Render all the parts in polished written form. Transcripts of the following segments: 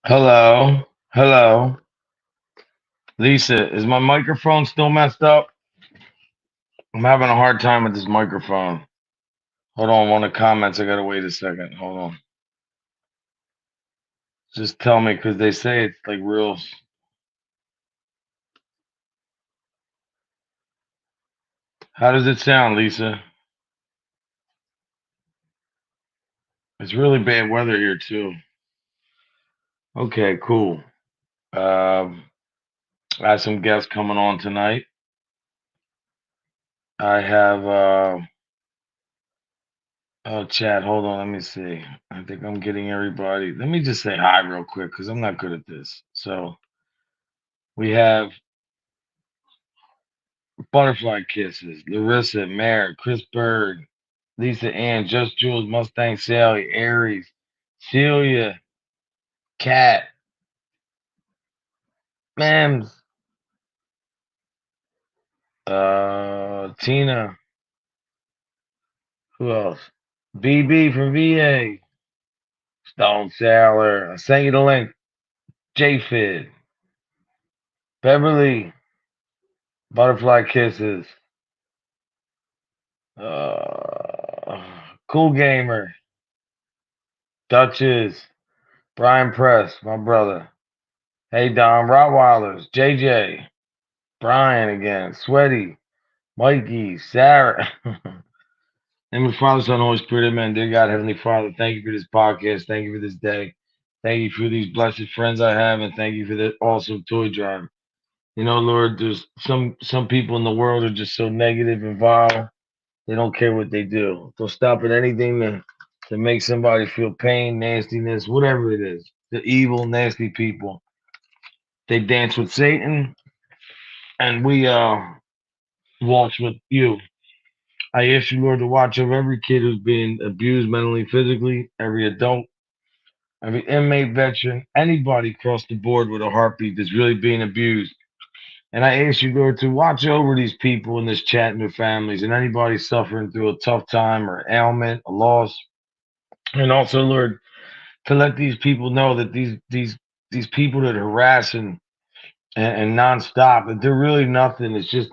Hello. Hello. Lisa, is my microphone still messed up? I'm having a hard time with this microphone. Hold on, one of the comments. I gotta wait a second. Hold on. Just tell me because they say it's like real. How does it sound, Lisa? It's really bad weather here too. Okay, cool. Um, I have some guests coming on tonight. I have oh chat, hold on, let me see. I think I'm getting everybody. Let me just say hi real quick because I'm not good at this. So we have Butterfly Kisses, Larissa, Mary, Chris Bird, Lisa Ann, Just Jules, Mustang Sally, Aries, Celia, Cat, Mems, Tina, who else? BB from VA, Stone Sailor, I sent you the link, JFid, Beverly, Butterfly Kisses, Cool Gamer, Duchess, Brian Press, my brother. Hey Dom, Rottweilers, JJ, Brian again, Sweaty, Mikey, Sarah. Name of the Father, Son, Holy Spirit, amen. Dear God, Heavenly Father, thank you for this podcast. Thank you for this day. Thank you for these blessed friends I have, and thank you for the awesome toy drive. You know, Lord, there's some people in the world are just so negative and vile. They don't care what they do. They'll stop at anything to make somebody feel pain, nastiness, whatever it is. The evil, nasty people. They dance with Satan, and we walks with you. I ask you, Lord, to watch over every kid who's being abused mentally, physically, every adult, every inmate, veteran, anybody across the board with a heartbeat that's really being abused. And I ask you, Lord, to watch over these people in this chat and their families and anybody suffering through a tough time or ailment, a loss. And also, Lord, to let these people know that these people that are harassing and nonstop, that they're really nothing. It's just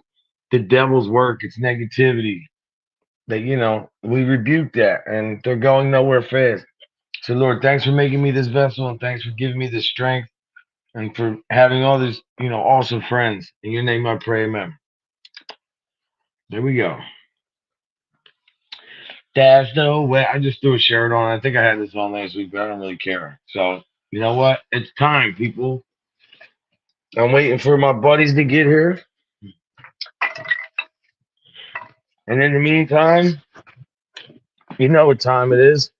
the devil's work. It's negativity. That we rebuke that, and they're going nowhere fast. So, Lord, thanks for making me this vessel, and thanks for giving me this strength, and for having all these awesome friends. In your name, I pray, amen. There we go. There's no way. I just threw a shirt on. I think I had this on last week, but I don't really care. So, you know what? It's time, people. I'm waiting for my buddies to get here. And in the meantime, you know what time it is.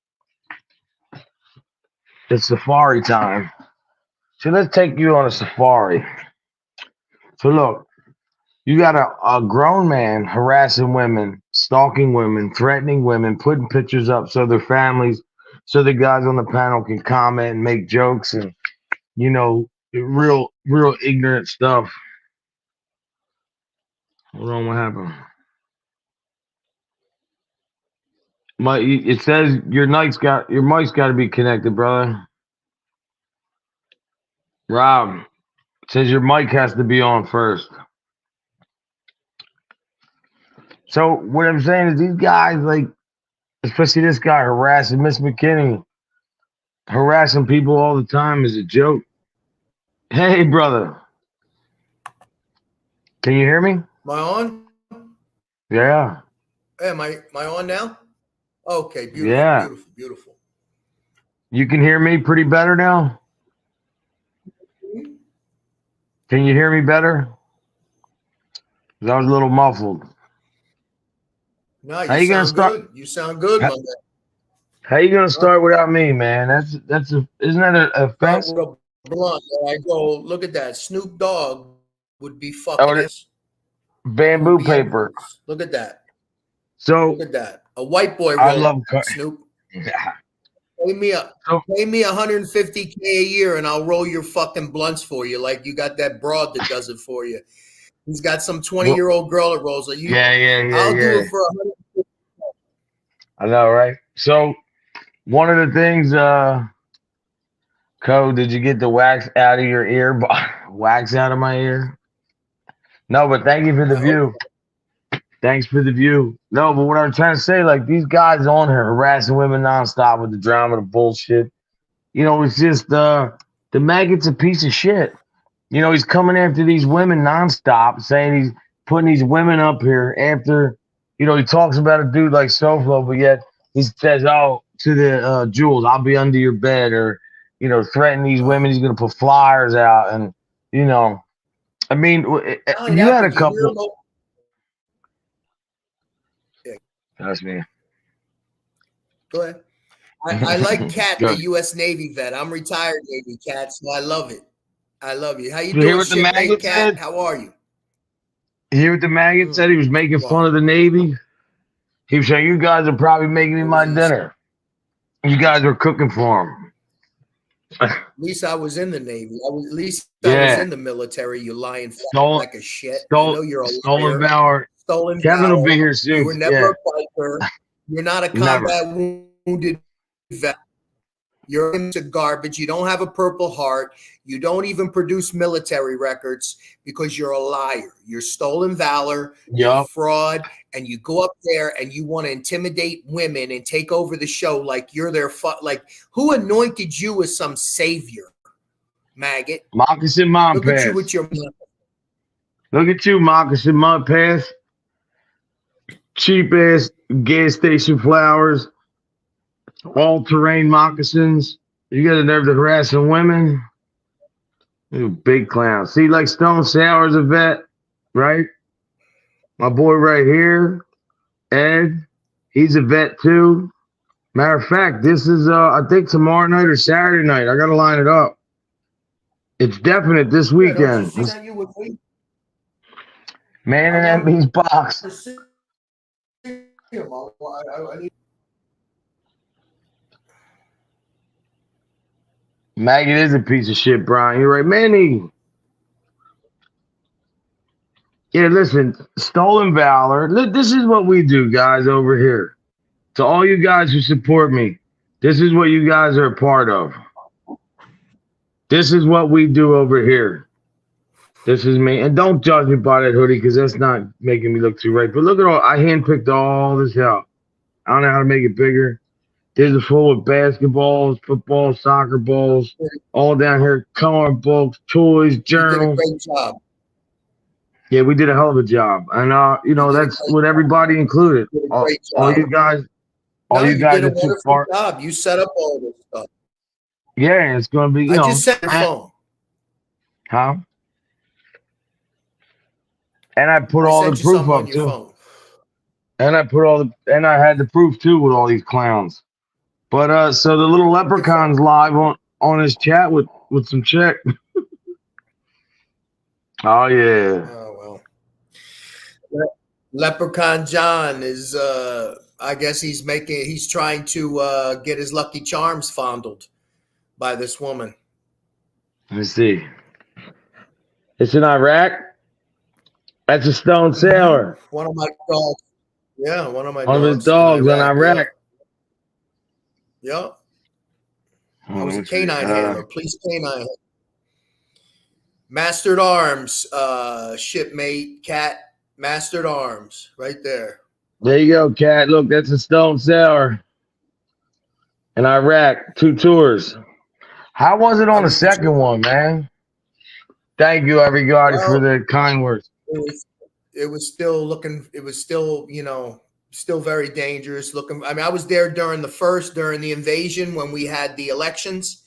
It's safari time. So let's take you on a safari. So look, you got a grown man harassing women, stalking women, threatening women, putting pictures up so their families, so the guys on the panel can comment and make jokes and real ignorant stuff. Hold on, what happened? It says your mic's got to be connected, brother. Rob, it says your mic has to be on first. So what I'm saying is these guys, like, especially this guy harassing Miss McKinney, harassing people all the time is a joke. Hey, brother. Can you hear me? Am I on? Yeah. Hey, am I on now? Okay, beautiful, Yeah. beautiful. You can hear me pretty better now? Can you hear me better? 'Cause I was a little muffled. No, you sound good. You sound good, my man. How you gonna start without me, man? Isn't that an offense? With a blunt. I go, look at that. Snoop Dogg would be fucking Oh, ass. bamboo paper. Look at that. So Look at that. A white boy I wrote love Snoop. Yeah. Pay me $150K a year, and I'll roll your fucking blunts for you. Like you got that broad that does it for you. He's got some 20-year-old girl that rolls it. I'll do it for $150. I know, right? So one of the things, Code, did you get the wax out of your ear? Wax out of my ear? No, but thank you for the view. Thanks for the view. No, but what I'm trying to say, like, these guys on here harassing women nonstop with the drama, the bullshit. You know, it's just the maggot's a piece of shit. You know, he's coming after these women nonstop, saying he's putting these women up here after, you know, he talks about a dude like Soflo, but yet he says, oh, to the Jules, I'll be under your bed, or, you know, threaten these women. He's going to put flyers out. And, you know, I mean, you had a couple. That's me. Go ahead. I like Cat, the U.S. Navy vet. I'm retired Navy Cat, so I love it. I love you. How you doing, shipmate Cat? How are you? You hear what the maggot said? He was making fun of the Navy. He was saying, you guys are probably making me my dinner. You guys were cooking for him. At least I was in the Navy. I was in the military. You lying like a shit. I know you're a stolen valor. Stolen Kevin valor. will be here soon. You were never a fighter. You're not a combat wounded vet. You're into garbage. You don't have a Purple Heart. You don't even produce military records because you're a liar. You're stolen valor. You're a fraud. And you go up there and you want to intimidate women and take over the show like you're their like who anointed you as some savior, maggot? Moccasin Mom Pass. Look at you with your Look at you, Moccasin Mom Pass. Cheap ass gas station flowers. All-terrain moccasins. You got the nerve to harass some women. You big clown. See, like Stone Sour's a vet, right? My boy right here, Ed, he's a vet too. Matter of fact, this is, I think tomorrow night or Saturday night. I got to line it up. It's definite this weekend. Man in MB's box. Maggot is a piece of shit, Brian. You're right. Manny. Yeah, listen, stolen valor. This is what we do, guys, over here. To all you guys who support me, this is what you guys are a part of. This is what we do over here. This is me. And don't judge me by that hoodie because that's not making me look too right. But look at all, I handpicked all this out. I don't know how to make it bigger. There's a full of basketballs, football, soccer balls, all down here, coloring books, toys, journals. You did a great job. Yeah, we did a hell of a job. And, you know, that's what everybody included. All you guys, you guys did a wonderful job. You set up all this stuff. Yeah, it's going to be, you know. I just set your phone. Huh? And I put all the proof up, too. Phone. And I put all the, and I had the proof, too, with all these clowns. But, so the little Leprechaun's live on his chat with some chick. Oh, yeah. Oh, well. Leprechaun John is, I guess he's trying to get his Lucky Charms fondled by this woman. Let me see. It's in Iraq. That's a Stone Sailor. One of my dogs. Yeah, one of my dogs. One of his dogs in Iraq. Yep. I was a canine handler. Police canine. Mastered Arms, shipmate, Cat. Mastered Arms, right there. There you go, Cat. Look, that's a Stone Sailor in Iraq. 2 tours. How was it on the second one, man? Thank you, everybody, for the kind words. It was still looking. It was still, you know, still very dangerous looking. I mean, I was there during the invasion when we had the elections.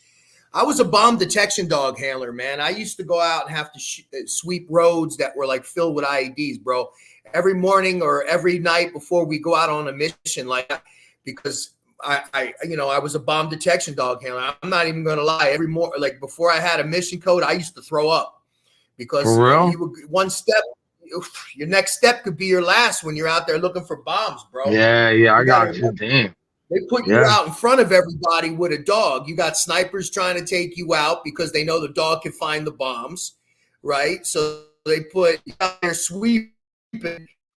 I was a bomb detection dog handler, man. I used to go out and have to sweep roads that were like filled with IEDs, bro. Every morning or every night before we go out on a mission, like, because I was a bomb detection dog handler. I'm not even going to lie. Every morning, like before I had a mission code, I used to throw up because you were one step. Your next step could be your last when you're out there looking for bombs, bro. Yeah, I got you. Damn. They put you out in front of everybody with a dog. You got snipers trying to take you out because they know the dog can find the bombs, right? So they put you out there sweeping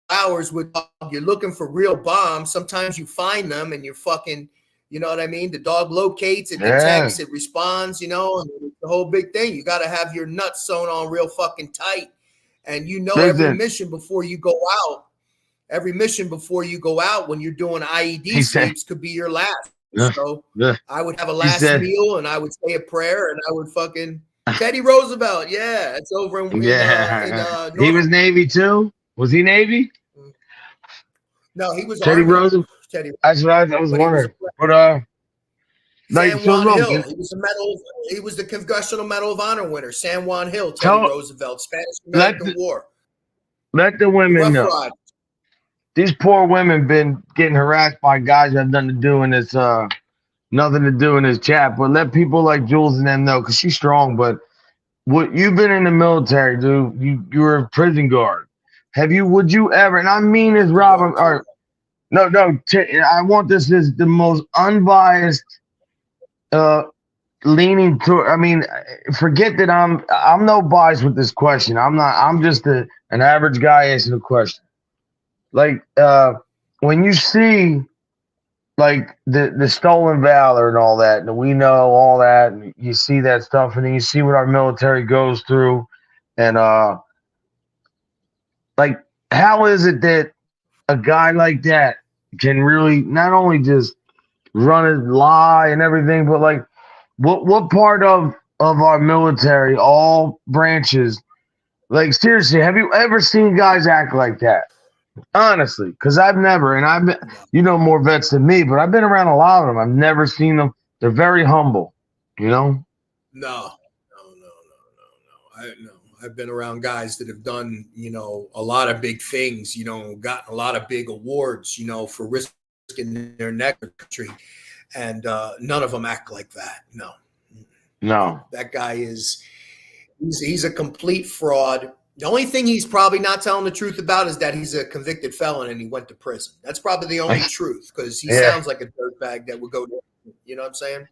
hours with dog. You're looking for real bombs. Sometimes you find them and you're fucking, You know what I mean? The dog locates, it detects, it responds, you know, and it's the whole big thing. You got to have your nuts sewn on real fucking tight. And you know, every mission before you go out, when you're doing IED sweeps could be your last. So I would have a last meal and I would say a prayer and I would fucking Teddy Roosevelt. Yeah, it's over in he was Navy too. Was he Navy? No, he was Teddy Army. Roosevelt. That's what I was wondering. San Juan Hill. He was the Congressional Medal of Honor winner. San Juan Hill. Teddy Roosevelt. Spanish-American War. Let the women know. These poor women been getting harassed by guys that have nothing to do in this chat. But let people like Jules and them know, because she's strong. But what you've been in the military, dude. You were a prison guard. Would you ever? And I mean this, Robin. No. I want this as the most unbiased, leaning to. I mean, forget that I'm no bias with this question. I'm not. I'm just an average guy asking the question. Like when you see like the stolen valor and all that, and we know all that, and you see that stuff, and then you see what our military goes through, and like how is it that a guy like that can really not only just run his lie and everything, but like what part of our military, all branches, like seriously, have you ever seen guys act like that? Honestly, because I've never, and I've been, you know, more vets than me, but I've been around a lot of them. I've never seen them. They're very humble, you know? No. I've been around guys that have done, you know, a lot of big things, you know, gotten a lot of big awards, you know, for risking their neck for country. And none of them act like that. No. That guy he's a complete fraud. The only thing he's probably not telling the truth about is that he's a convicted felon and he went to prison. That's probably the only truth, because he sounds like a dirtbag that would go to, you know what I'm saying?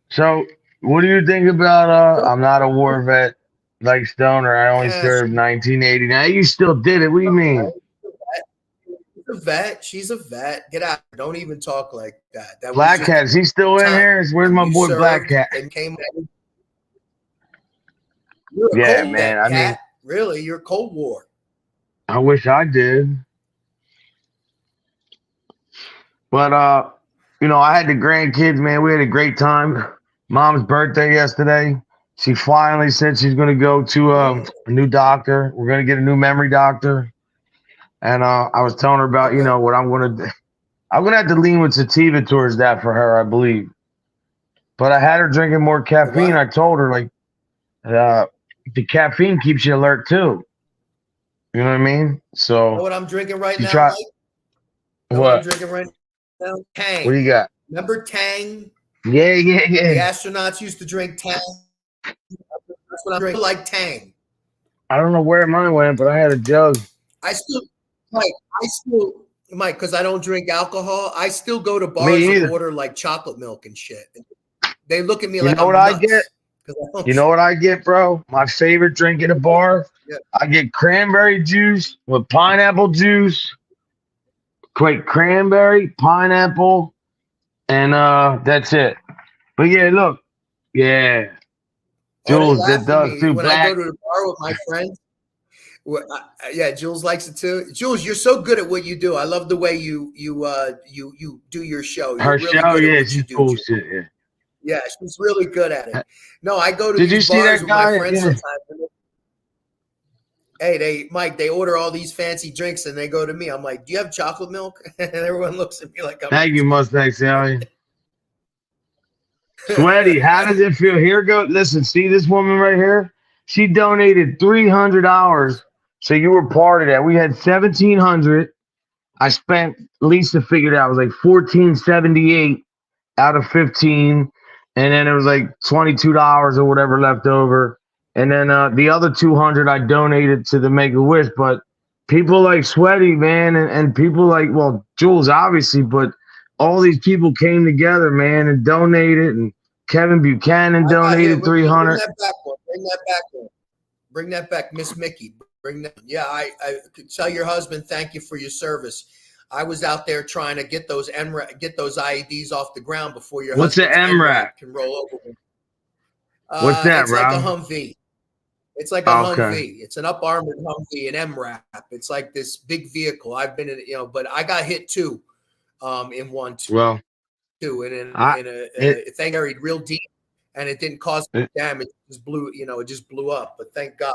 So what do you think about I'm not a war vet like Stoner. I only served 1980. Now you still did it. What do you mean? She's a vet. Get out. Don't even talk like that. Black Cat, is he still in here? Where's my boy Black Cat? Yeah, man. I mean, really, you're Cold War. I wish I did. But you know, I had the grandkids, man. We had a great time. Mom's birthday yesterday. She finally said she's gonna go to a new doctor. We're gonna get a new memory doctor. And I was telling her about, you know, what I'm gonna do. I'm gonna have to lean with sativa towards that for her, I believe. But I had her drinking more caffeine. I told her, like, the caffeine keeps you alert too. You know what I mean? So you know what I'm drinking right now? What I'm drinking right now? Tang. What do you got? Remember Tang? Yeah. The astronauts used to drink Tang. That's what I'm drinking, like Tang. I don't know where mine went, but I had a jug. Mike, because I don't drink alcohol, I still go to bars and order like chocolate milk and shit. They look at me like, you know what I get? You know what I get, bro? My favorite drink at a bar. Yeah. I get cranberry juice with pineapple juice. Quick cranberry, pineapple, and that's it. But yeah, look, yeah, Jules, that does too. When I go to the bar with my friends. Yeah, Jules likes it too. Jules, you're so good at what you do. I love the way you do your show. Her really show, yeah, she's cool shit. Yeah. Yeah, she's really good at it. No, I go to Did these you see bars that guy? with my friends yeah. sometimes. Hey, they order all these fancy drinks and they go to me. I'm like, do you have chocolate milk? And everyone looks at me like, thank you, Mustang Sally. Sweaty, how does it feel? Here go. Listen, see this woman right here? She donated $300. So you were part of that. We had 1,700. I spent, Lisa figured out, it was like 1478 out of 15. And then it was like $22 or whatever left over. And then the other 200 I donated to the Make-A-Wish. But people like Sweaty, man, and people like, well, Jules, obviously, but all these people came together, man, and donated. And Kevin Buchanan donated 300. Bring that back, Miss Mickey. Bring that. Yeah, I could tell your husband thank you for your service. I was out there trying to get those IEDs off the ground before your What's the husband's MRAP can roll over. What's that, It's Rob? like a Humvee. It's like a Humvee. It's an up-armored Humvee, an MRAP. It's like this big vehicle. I've been in, but I got hit too, in one too. Well, and it thank God real deep, and it didn't cause damage. It just blew, it just blew up. But thank God.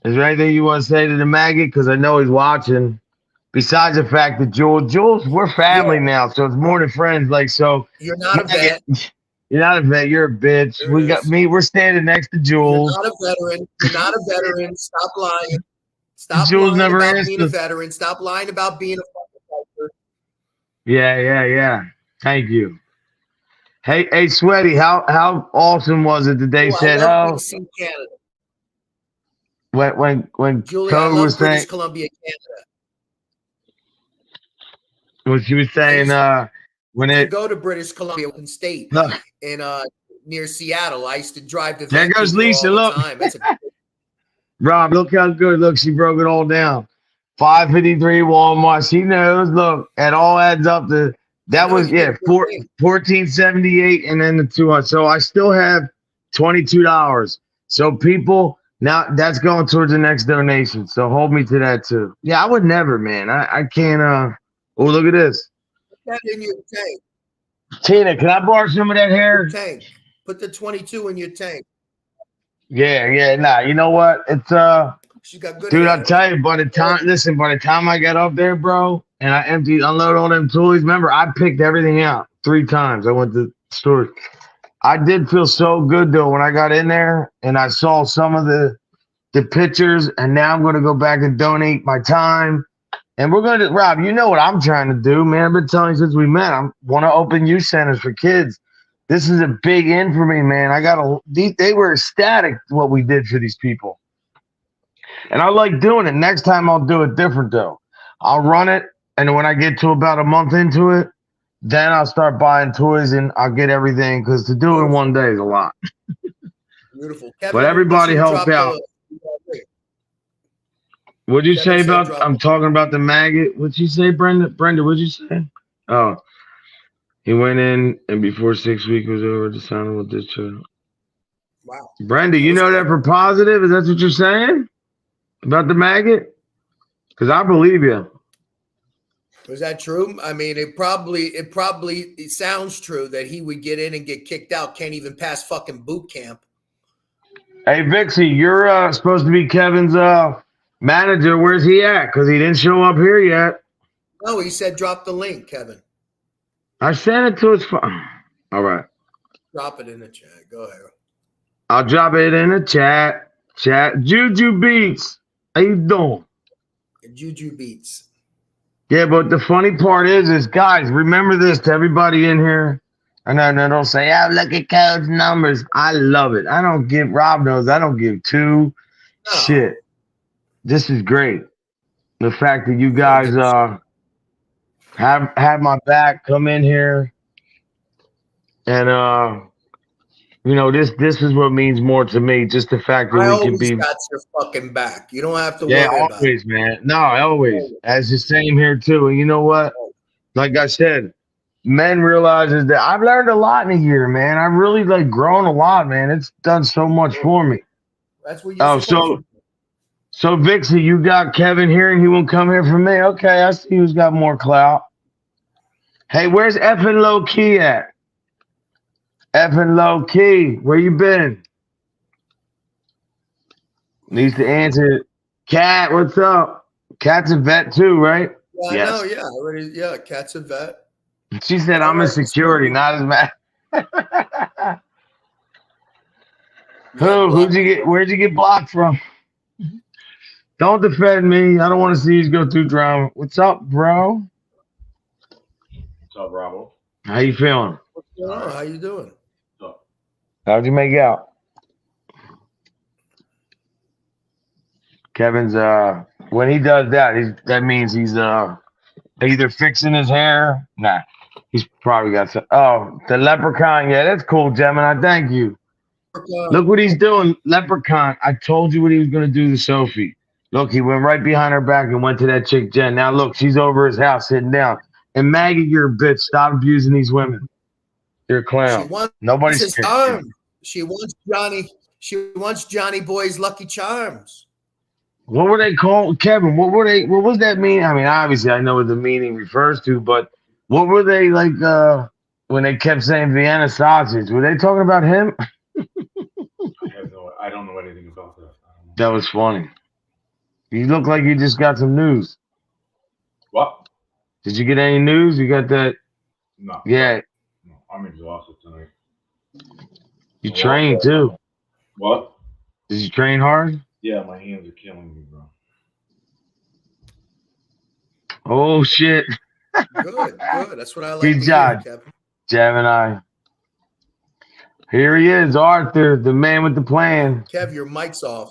Is there anything you want to say to the maggot? Because I know he's watching. Besides the fact that Jules, we're family now, so it's more than friends. Like, so you're not a vet. You're not a vet. You're a bitch. We're standing next to Jules. You're not a veteran. You're not a veteran. Stop lying. Stop Jules lying never about asked being a veteran. Stop lying about being a fucking fighter. Yeah. Thank you. Hey, Sweaty, how awesome was it that they said, Vixie, Canada. When Julie, I love British Columbia, Canada. When she was saying when it go to British Columbia State in near Seattle, I used to drive to there goes Lisa. Look, Rob, look how good. Look, she broke it all down. 553 Walmart. She knows. Look, it all adds up to that was 1478 and then the 200. So I still have $22. So people now that's going towards the next donation. So hold me to that too. Yeah, I would never, man. I can't. Oh, look at this. Put that in your tank. Tina, can I borrow some of that hair? Tank. Put the 22 in your tank. Yeah. Nah, you know what? It's she got good dude, hair. I'll tell you, by the time I got up there, bro, and I unload all them toys, remember, I picked everything out 3 times. I went to stores. I did feel so good though when I got in there and I saw some of the pictures, and now I'm gonna go back and donate my time. And we're going to, Rob, you know what I'm trying to do, man. I've been telling you since we met. I want to open youth centers for kids. This is a big in for me, man. They were ecstatic what we did for these people. And I like doing it. Next time I'll do it different, though. I'll run it, and when I get to about a month into it, then I'll start buying toys and I'll get everything, because to do it in one day is a lot. Beautiful. Kevin, but everybody helped out. What'd you say about? I'm talking about the maggot. What'd you say, Brenda? What'd you say? Oh, he went in, and before 6 weeks was over, the sound with this child. Wow, Brenda, you know that for positive? Is that what you're saying about the maggot? Because I believe you. Was that true? I mean, it sounds true that he would get in and get kicked out. Can't even pass fucking boot camp. Hey, Vixie, you're supposed to be Kevin's manager. Where's he at? Because he didn't show up here yet. No, he said drop the link, Kevin. I sent it to his phone. All right. Drop it in the chat. Go ahead. I'll drop it in the chat. Juju Beats. How you doing? Juju Beats. Yeah, but the funny part is guys, remember this to everybody in here. And then don't say, look at Code's numbers. I love it. Rob knows I don't give two shit. This is great. The fact that you guys have my back, come in here, and this is what means more to me. Just the fact that we can be. Got your fucking back. You don't have to worry about it. Yeah, always, man. No, always. As the same here too. And you know what? Like I said, men realizes that I've learned a lot in a year, man. I've really grown a lot, man. It's done so much for me. That's what you're supposed to. So Vixie, you got Kevin here and he won't come here for me. Okay, I see who's got more clout. Hey, where's effing Low Key at? Effing Low Key, where you been? Needs to answer. Cat, what's up? Cat's a vet too, right? Yeah, yes. I know, yeah. Cat's a vet. She said I'm in security, not as mad. Where'd you get blocked from? Don't defend me. I don't want to see you go through drama. What's up, bro? What's up, Bravo? How you feeling? What's going on? How you doing? What's up? How'd you make out? Kevin's when he does that, that means he's either fixing his hair. Nah, he's probably got some. Oh, the Leprechaun. Yeah, that's cool, Gemini. Thank you. Look what he's doing, Leprechaun. I told you what he was gonna do to Sophie. Look, he went right behind her back and went to that chick Jen. Now look, she's over his house sitting down. And Maggie, you're a bitch. Stop abusing these women. You're a clown. She wants Nobody's his charm. She wants Johnny. She wants Johnny Boy's Lucky Charms. What were they called, Kevin? What were they? What was that mean? I mean, obviously, I know what the meaning refers to, but what were they like when they kept saying Vienna sausage? Were they talking about him? I don't know anything about that. That was funny. You look like you just got some news. What? Did you get any news? You got that? No. Yeah. No, I'm exhausted tonight. You trained too. What? Did you train hard? Yeah, my hands are killing me, bro. Oh shit! Good. That's what I like. Good job, Gemini. Here he is, Arthur, the man with the plan. Kev, your mic's off.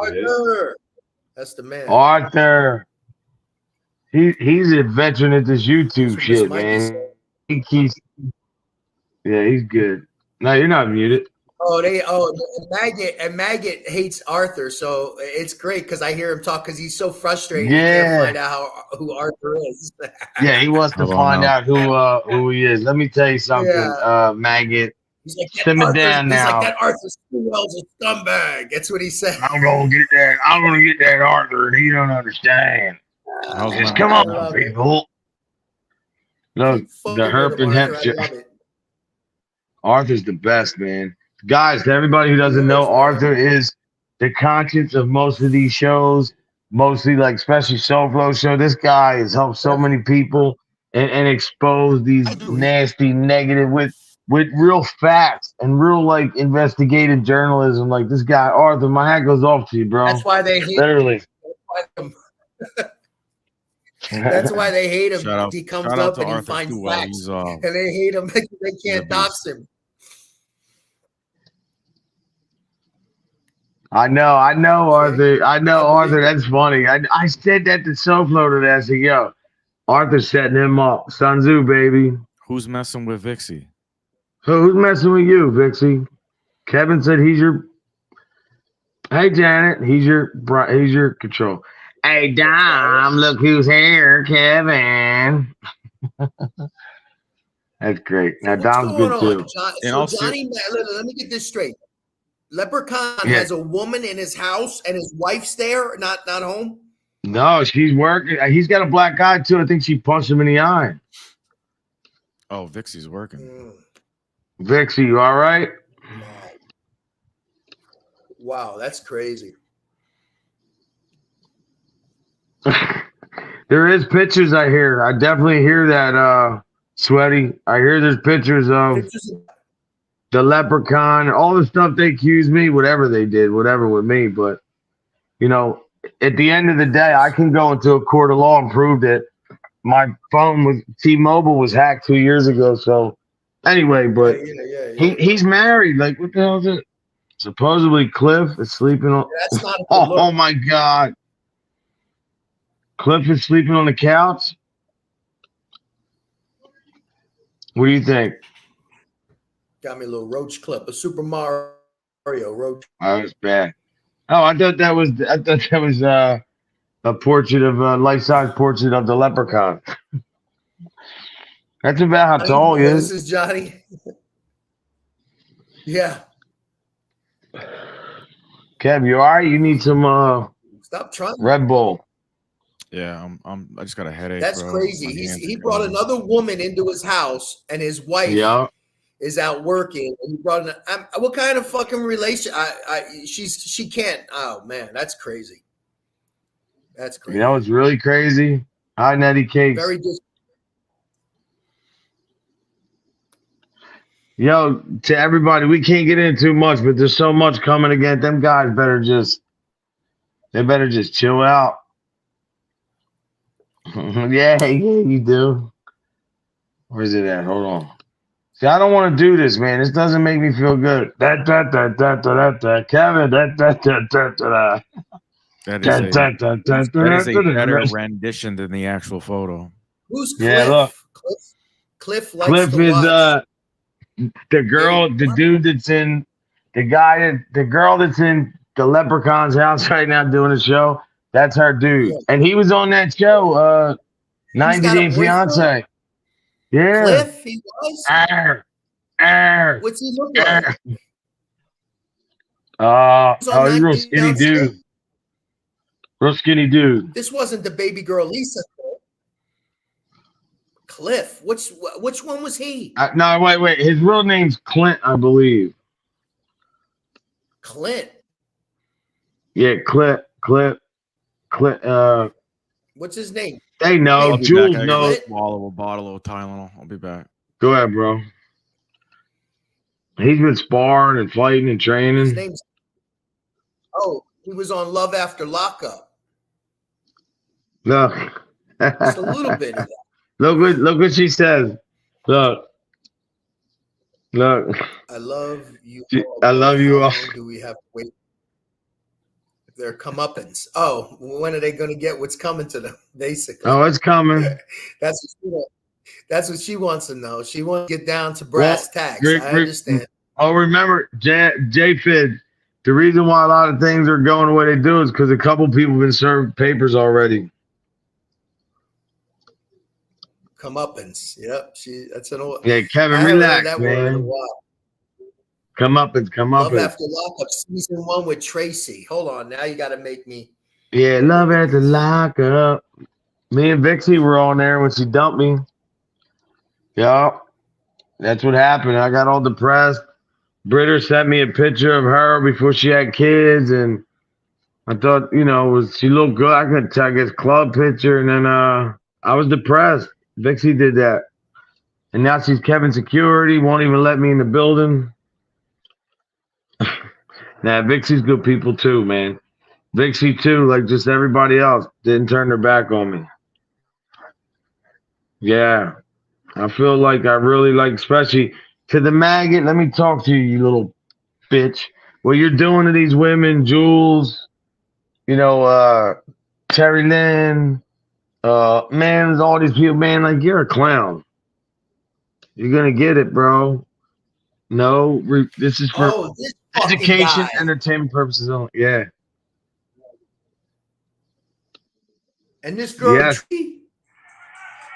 Arthur, that's the man. Arthur, he's a veteran at this YouTube shit, man. He's good. No, you're not muted. Maggot hates Arthur, so it's great because I hear him talk because he's so frustrated. Yeah, he can't find out who Arthur is. Yeah, he wants to find out who he is. Let me tell you something, Maggot. He's like, simmer down now. He's like, that Arthur JUELZ a scumbag. That's what he said. I'm gonna get that Arthur, and he don't understand. Just come on, people. Look, the Herp and Hep shit. Arthur's the best, man. Guys, to everybody who doesn't know, Arthur is the conscience of most of these shows, mostly like especially Soul Flow show. This guy has helped so many people and expose these nasty negative with real facts and real like investigative journalism. Like this guy, Arthur, my hat goes off to you, bro. That's why they hate literally. That's why they hate him. Shout He comes up and he finds facts, and they hate him because they can't dox him. I know, Arthur. I know, Arthur. That's funny. I said that to SoFlo today. I said, yo, Arthur's setting him up. Sun Tzu, baby. Who's messing with Vixie? Who's messing with you, Vixie? Kevin said he's your. Hey, Janet, he's your control. Hey, Dom, look who's here, Kevin. That's great. Now, Dom's good too. Johnny, let me get this straight. Leprechaun has a woman in his house and his wife's there, not home? No, she's working. He's got a black eye too. I think she punched him in the eye. Oh, Vixie's working. Vixie, you all right? Wow, that's crazy. There is pictures I hear. I definitely hear that, Sweaty. I hear there's pictures of the Leprechaun, all the stuff they accused me, whatever they did, whatever with me. But, you know, at the end of the day, I can go into a court of law and prove that my phone with T-Mobile was hacked 2 years ago. So, anyway, but he's married. Like, what the hell is it? Supposedly Cliff is sleeping on. That's not oh, my God. Cliff is sleeping on the couch? What do you think? Got me a little roach clip, a Super Mario roach. Oh, that was bad. Oh, I thought that was a portrait of a life-size portrait of the Leprechaun. That's about how tall he is. This is Johnny. Yeah. Kev, you all right? You need some Stop trying. Red Bull. Yeah, I just got a headache. That's crazy. He brought another woman into his house, and his wife is out working. And he brought what kind of fucking relation? She can't. Oh man, that's crazy. That's crazy. You know what's really crazy? Hi, Nettie Cakes. Very good. Yo, to everybody, we can't get in too much, but there's so much coming again. Them guys better just chill out. Yeah, you do. Where's it at? Hold on. See, I don't want to do this, man. This doesn't make me feel good. Kevin, That is a better rendition than the actual photo. Who's Cliff? Yeah, look. Cliff likes Cliff to is watch. the girl, the dude that's in the girl that's in the Leprechaun's house right now doing a show. That's her dude. Yeah. And he was on that show, He's 90 got a Day boyfriend? Fiance. Yeah. Cliff, he was. What's he look like? He's a real skinny dude. Real skinny dude. This wasn't the baby girl Lisa. Cliff, which one was he? No, wait. His real name's Clint, I believe. Clint. Yeah, Clint. What's his name? They know. Jules knows. Swallow a bottle of Tylenol. I'll be back. Go ahead, bro. He's been sparring and fighting and training. His name's. Oh, he was on Love After Lockup. Look. Just a little bit of that. Look what she says. Look. I love you all. I love you all. How long do we have to wait? Their comeuppance. Oh, when are they going to get what's coming to them? Basically. Oh, it's coming. That's what she wants to know. She wants to get down to brass tacks. I understand. Oh, remember, J-Fid, the reason why a lot of things are going the way they do is because a couple people have been served papers already. Comeuppance. Yep. That's an old. Yeah, Kevin, relax, man. Comeuppance. Love After Lockup, season 1 with Tracy. Hold on, now you got to make me. Yeah, Love After Lockup. Me and Vixie were on there when she dumped me. Yeah, that's what happened. I got all depressed. Britter sent me a picture of her before she had kids, and I thought, she looked good. I could tell, I guess, club picture, and then I was depressed. Vixie did that, and now she's Kevin security. Won't even let me in the building. Nah, Vixie's good people too, man. Vixie too, like just everybody else, didn't turn their back on me. Yeah, I feel like I really like, especially to the maggot. Let me talk to you, you little bitch. What you're doing to these women, Jules, Terry Lynn, man, all these people, man, like you're a clown. You're gonna get it, bro. No, this is for education, entertainment purposes only. Yeah. And this girl, yes.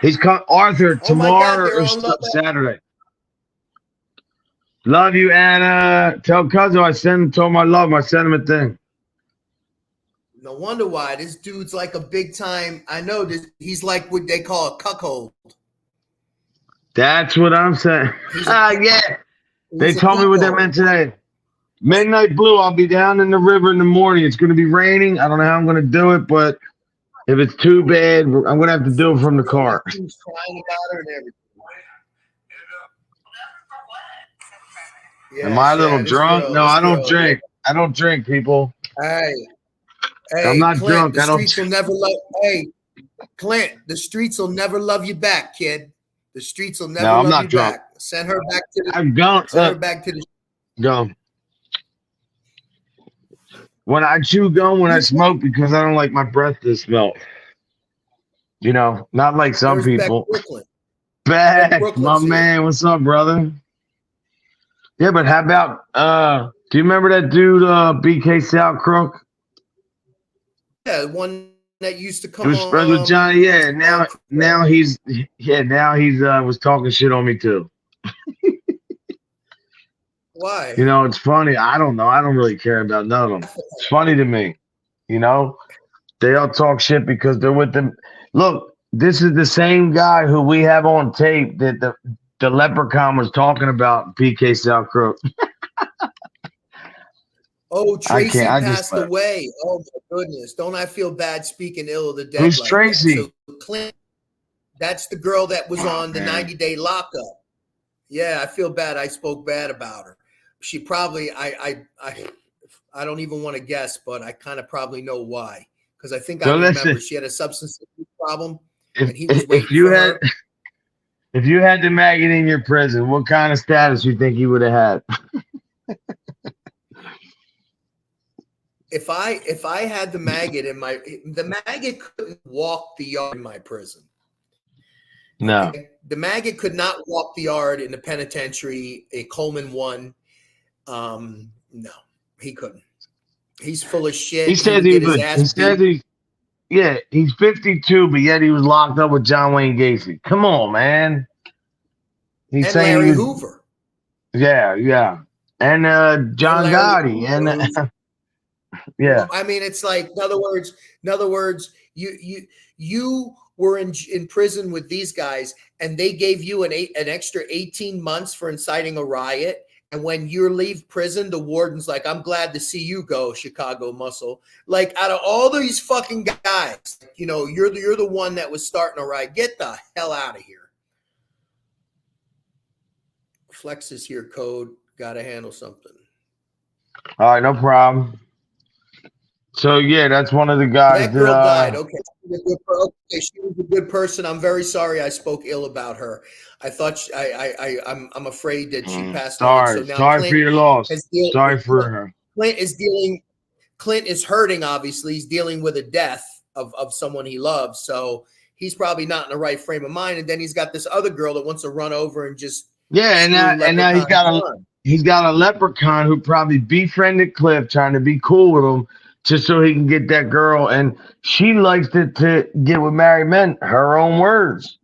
He's called Arthur tomorrow or Saturday. Love you, Anna. Tell Cuzzo told him I love him. I sent him a thing. No wonder why this dude's like a big time. I know this. He's like what they call a cuckold. That's what I'm saying. Yeah. They told me what that meant today. Midnight Blue, I'll be down in the river in the morning. It's going to be raining. I don't know how I'm going to do it, but if it's too bad, I'm going to have to do it from the car. He's crying about her and everything. Yeah, am I a little drunk? No, I don't drink. I don't drink, people. Hey, I'm not Clint, drunk. I don't. Clint, the streets will never love you back, kid. The streets will never love you drunk. Back. Send her back to the. I'm gone. Send her back to the. Gum. When I chew gum, when I smoke, because I don't like my breath to smell. Not like some people. Beck, my man, what's up, brother? Yeah, but how about do you remember that dude, BK South Crook? Yeah, the one that used to come. He was friends with Johnny. Yeah, now he's was talking shit on me too. Why? It's funny. I don't know. I don't really care about none of them. It's funny to me. They all talk shit because they're with them. Look, this is the same guy who we have on tape that the Leprechaun was talking about, BK South Crook. Oh, Tracy passed away. Oh, my goodness. Don't I feel bad speaking ill of the dead? Who's Tracy? So Clint, that's the girl that was on the 90-day lockup. Yeah, I feel bad. I spoke bad about her. She probably, I don't even want to guess, but I kind of probably know why. Because I think I remember she had a substance abuse problem. And he was waiting for her. If you had the maggot in your prison, what kind of status you think you would have had? If I had the maggot the maggot couldn't walk the yard in my prison. No. Okay? The maggot could not walk the yard in the penitentiary, a Coleman one. No, he couldn't. He's full of shit. He said he said he's 52, but yet he was locked up with John Wayne Gacy. Come on, man. He's and saying Larry Hoover. Yeah. And John Gotti. And yeah. I mean, it's like, in other words, you were in prison with these guys, and they gave you an extra 18 months for inciting a riot. And when you leave prison, the warden's like, "I'm glad to see you go, Chicago Muscle." Like, out of all these fucking guys, you know, you're the one that was starting a riot. Get the hell out of here. Flex is here, Code. Got to handle something. All right, no problem. So yeah, that's one of the guys. That girl died. Okay, she was a good person. I'm very sorry I spoke ill about her. I thought I'm afraid that she passed on. So now sorry for your loss. Sorry for her. Clint is hurting. Obviously, he's dealing with a death of someone he loves. So he's probably not in the right frame of mind. And then he's got this other girl that wants to run over and just and now he's got a leprechaun who probably befriended Cliff, trying to be cool with him, just so he can get that girl. And she likes to get with married men, her own words.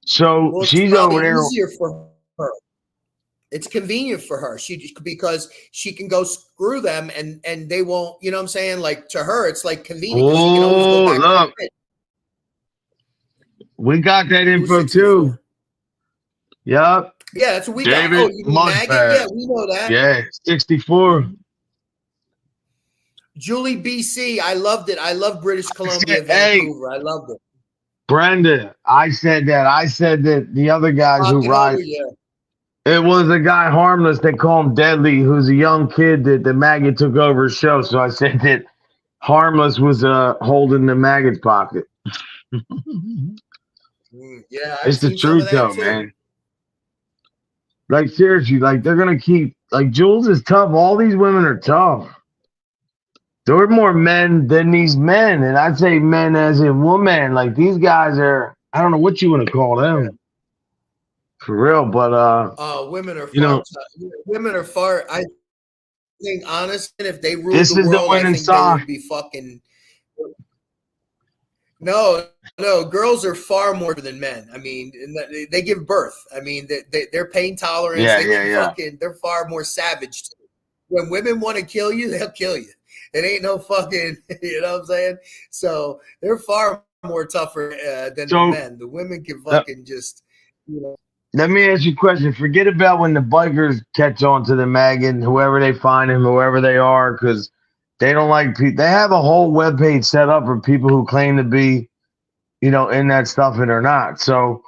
So she's over there. Easier for her. It's convenient for her. Because she can go screw them and they won't, you know what I'm saying? Like, to her, it's like convenient. Oh, look. We got that info too. Yep. Yeah, that's what we got. Oh, you Maggot? Yeah, we know that. Yeah, 64. Julie, BC, I loved it. I love British Columbia, Vancouver. I loved it. Brenda, I said that the other guys who ride. It was a guy Harmless. They call him Deadly, who's a young kid that the Maggot took over his show. So I said that Harmless was holding the Maggot's pocket. Yeah, it's the truth though, man. Like, seriously, like, they're gonna keep, like, Jules is tough. All these women are tough. There are more men than these men, and I'd say men as in woman. Like, these guys are, I don't know what you want to call them, for real. But women are far. Women are far. I think, honestly, if they ruled the world, I think they would be fucking. No, girls are far more than men. I mean, they give birth. I mean, their pain tolerance. They're far more savage. When women want to kill you, they'll kill you. It ain't no fucking, you know what I'm saying? So they're far more tougher than the men. The women can fucking just, you know. Let me ask you a question. Forget about when the bikers catch on to the Maggot, whoever they find him, whoever they are, because they don't like people. They have a whole webpage set up for people who claim to be, you know, in that stuff and are not. So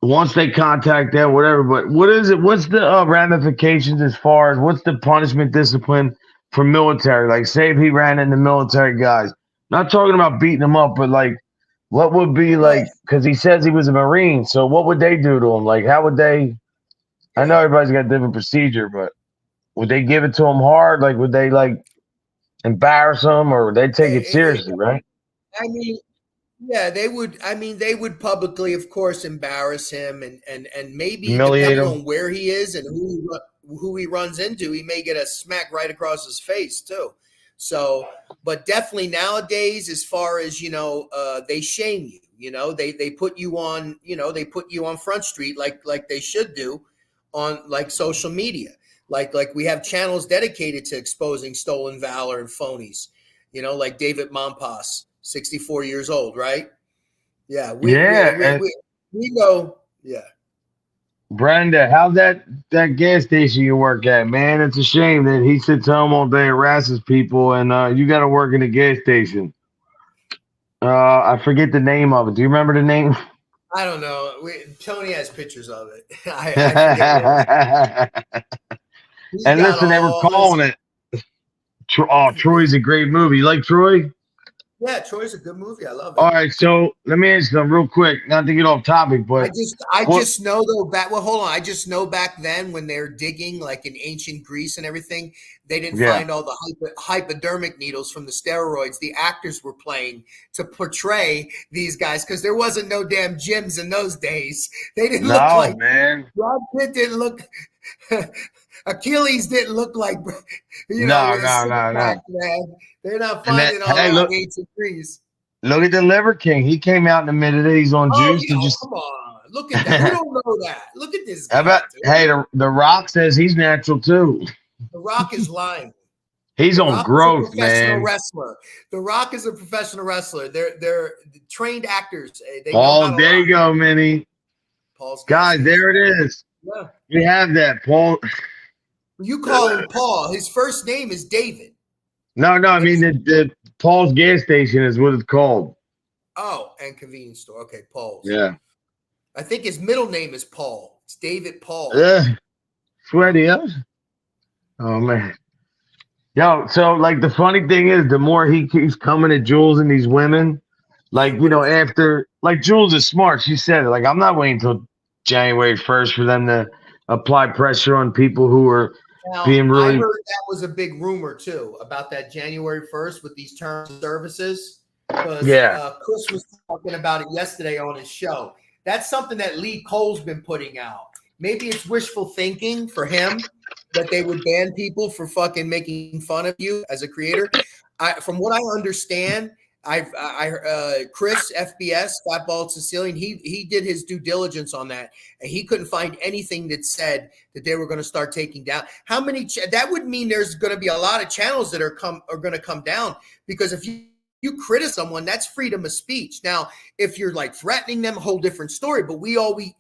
once they contact them, whatever. But what is it? What's the ramifications as far as what's the punishment discipline for military? Like, say if he ran into military guys. Not talking about beating them up, but like, what would be like? Because he says he was a Marine. So what would they do to him? Like, how would they? I know everybody's got a different procedure, but would they give it to him hard? Like, would they like embarrass him, or would they take it seriously? Right? I mean, yeah, they would. I mean, they would publicly, of course, embarrass him and maybe depending on where he is and who he runs into, he may get a smack right across his face too. So, but definitely nowadays, as far as, you know, they shame you. You know, they put you on, you know, they put you on Front Street like they should do on like social media. Like we have channels dedicated to exposing stolen valor and phonies. You know, like David Mompas. 64 years old, right? Yeah. We know. Yeah. Brenda, how's that gas station you work at, man? It's a shame that he sits home all day, harasses people, and you got to work in a gas station. I forget the name of it. Do you remember the name? I don't know. Tony has pictures of it. I and listen, they were calling it. Troy's a great movie. You like Troy? Yeah, Troy's a good movie. I love it. All right, so let me ask you something real quick, not to get off topic, but I just know though hold on. I just know back then when they're digging like in ancient Greece and everything, they didn't find all the hypodermic needles from the steroids the actors were playing to portray these guys, because there wasn't no damn gyms in those days. They didn't look like man. Brad Pitt didn't look. Achilles didn't look like, No. man. They're not finding all hey, that look, 8 degrees. look at the Liver King. He came out and admitted that he's on juice. Yeah, come on. Look at that. Who don't know that? Look at this guy. How about, hey, the Rock says he's natural too. The Rock is lying. He's on growth, man. Wrestler. The Rock is a professional wrestler. They're trained actors. They oh, there you go, Minnie. Paul's guys, there it is. Yeah. We have that, Paul. You call him Paul. His first name is David. No, I mean the Paul's gas station is what it's called. Oh, and convenience store. Okay, Paul's. Yeah. I think his middle name is Paul. It's David Paul. Sweaty, huh? Oh man. Yo, so like the funny thing is, the more he keeps coming at Jules and these women, like, after, like, Jules is smart. She said it. Like, I'm not waiting until January 1st for them to apply pressure on people who are being really. I heard that was a big rumor too about that January 1st with these terms of services. Because Chris was talking about it yesterday on his show. That's something that Lee Cole's been putting out. Maybe it's wishful thinking for him that they would ban people for fucking making fun of you as a creator. From what I understand, Chris FBS Flatball Sicilian, he did his due diligence on that, and he couldn't find anything that said that they were going to start taking down. How many? That would mean there's going to be a lot of channels that are going to come down, because if you criticize someone, that's freedom of speech. Now, if you're like threatening them, a whole different story. But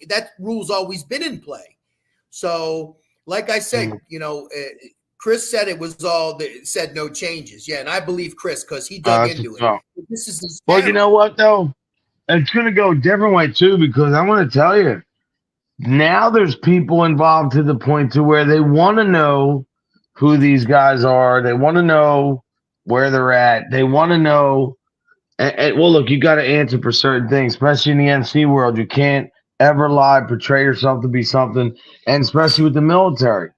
that rule's always been in play. So, like I said, Chris said it was all said no changes. Yeah, and I believe Chris because he dug into it. This is his well, you know what though? It's gonna go a different way too, because I want to tell you, now there's people involved to the point to where they want to know who these guys are. They want to know where they're at. They want to know. And well, look, you got to answer for certain things, especially in the MC world. You can't ever lie, portray yourself to be something, and especially with the military.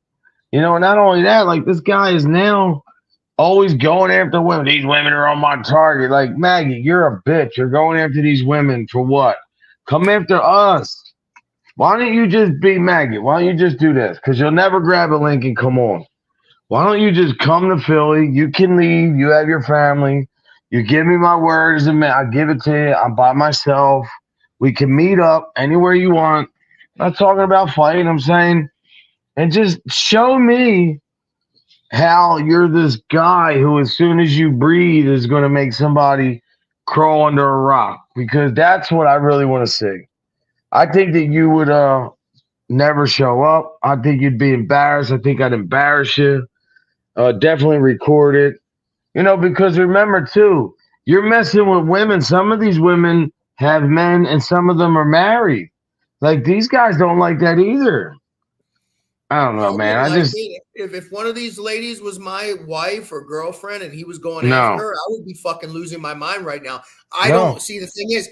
And not only that, like, this guy is now always going after women. These women are on my target. Like, Maggie, you're a bitch. You're going after these women for what? Come after us. Why don't you just be Maggie? Why don't you just do this? Because you'll never grab a link and come on. Why don't you just come to Philly? You can leave. You have your family. You give me my word as a man. I give it to you. I'm by myself. We can meet up anywhere you want. I'm not talking about fighting. I'm saying, and just show me how you're this guy who, as soon as you breathe, is going to make somebody crawl under a rock. Because that's what I really want to see. I think that you would never show up. I think you'd be embarrassed. I think I'd embarrass you. Definitely record it. Because remember, too, you're messing with women. Some of these women have men, and some of them are married. Like, these guys don't like that either. I don't know, man. If one of these ladies was my wife or girlfriend and he was going after her, I would be fucking losing my mind right now. I don't see. The thing is,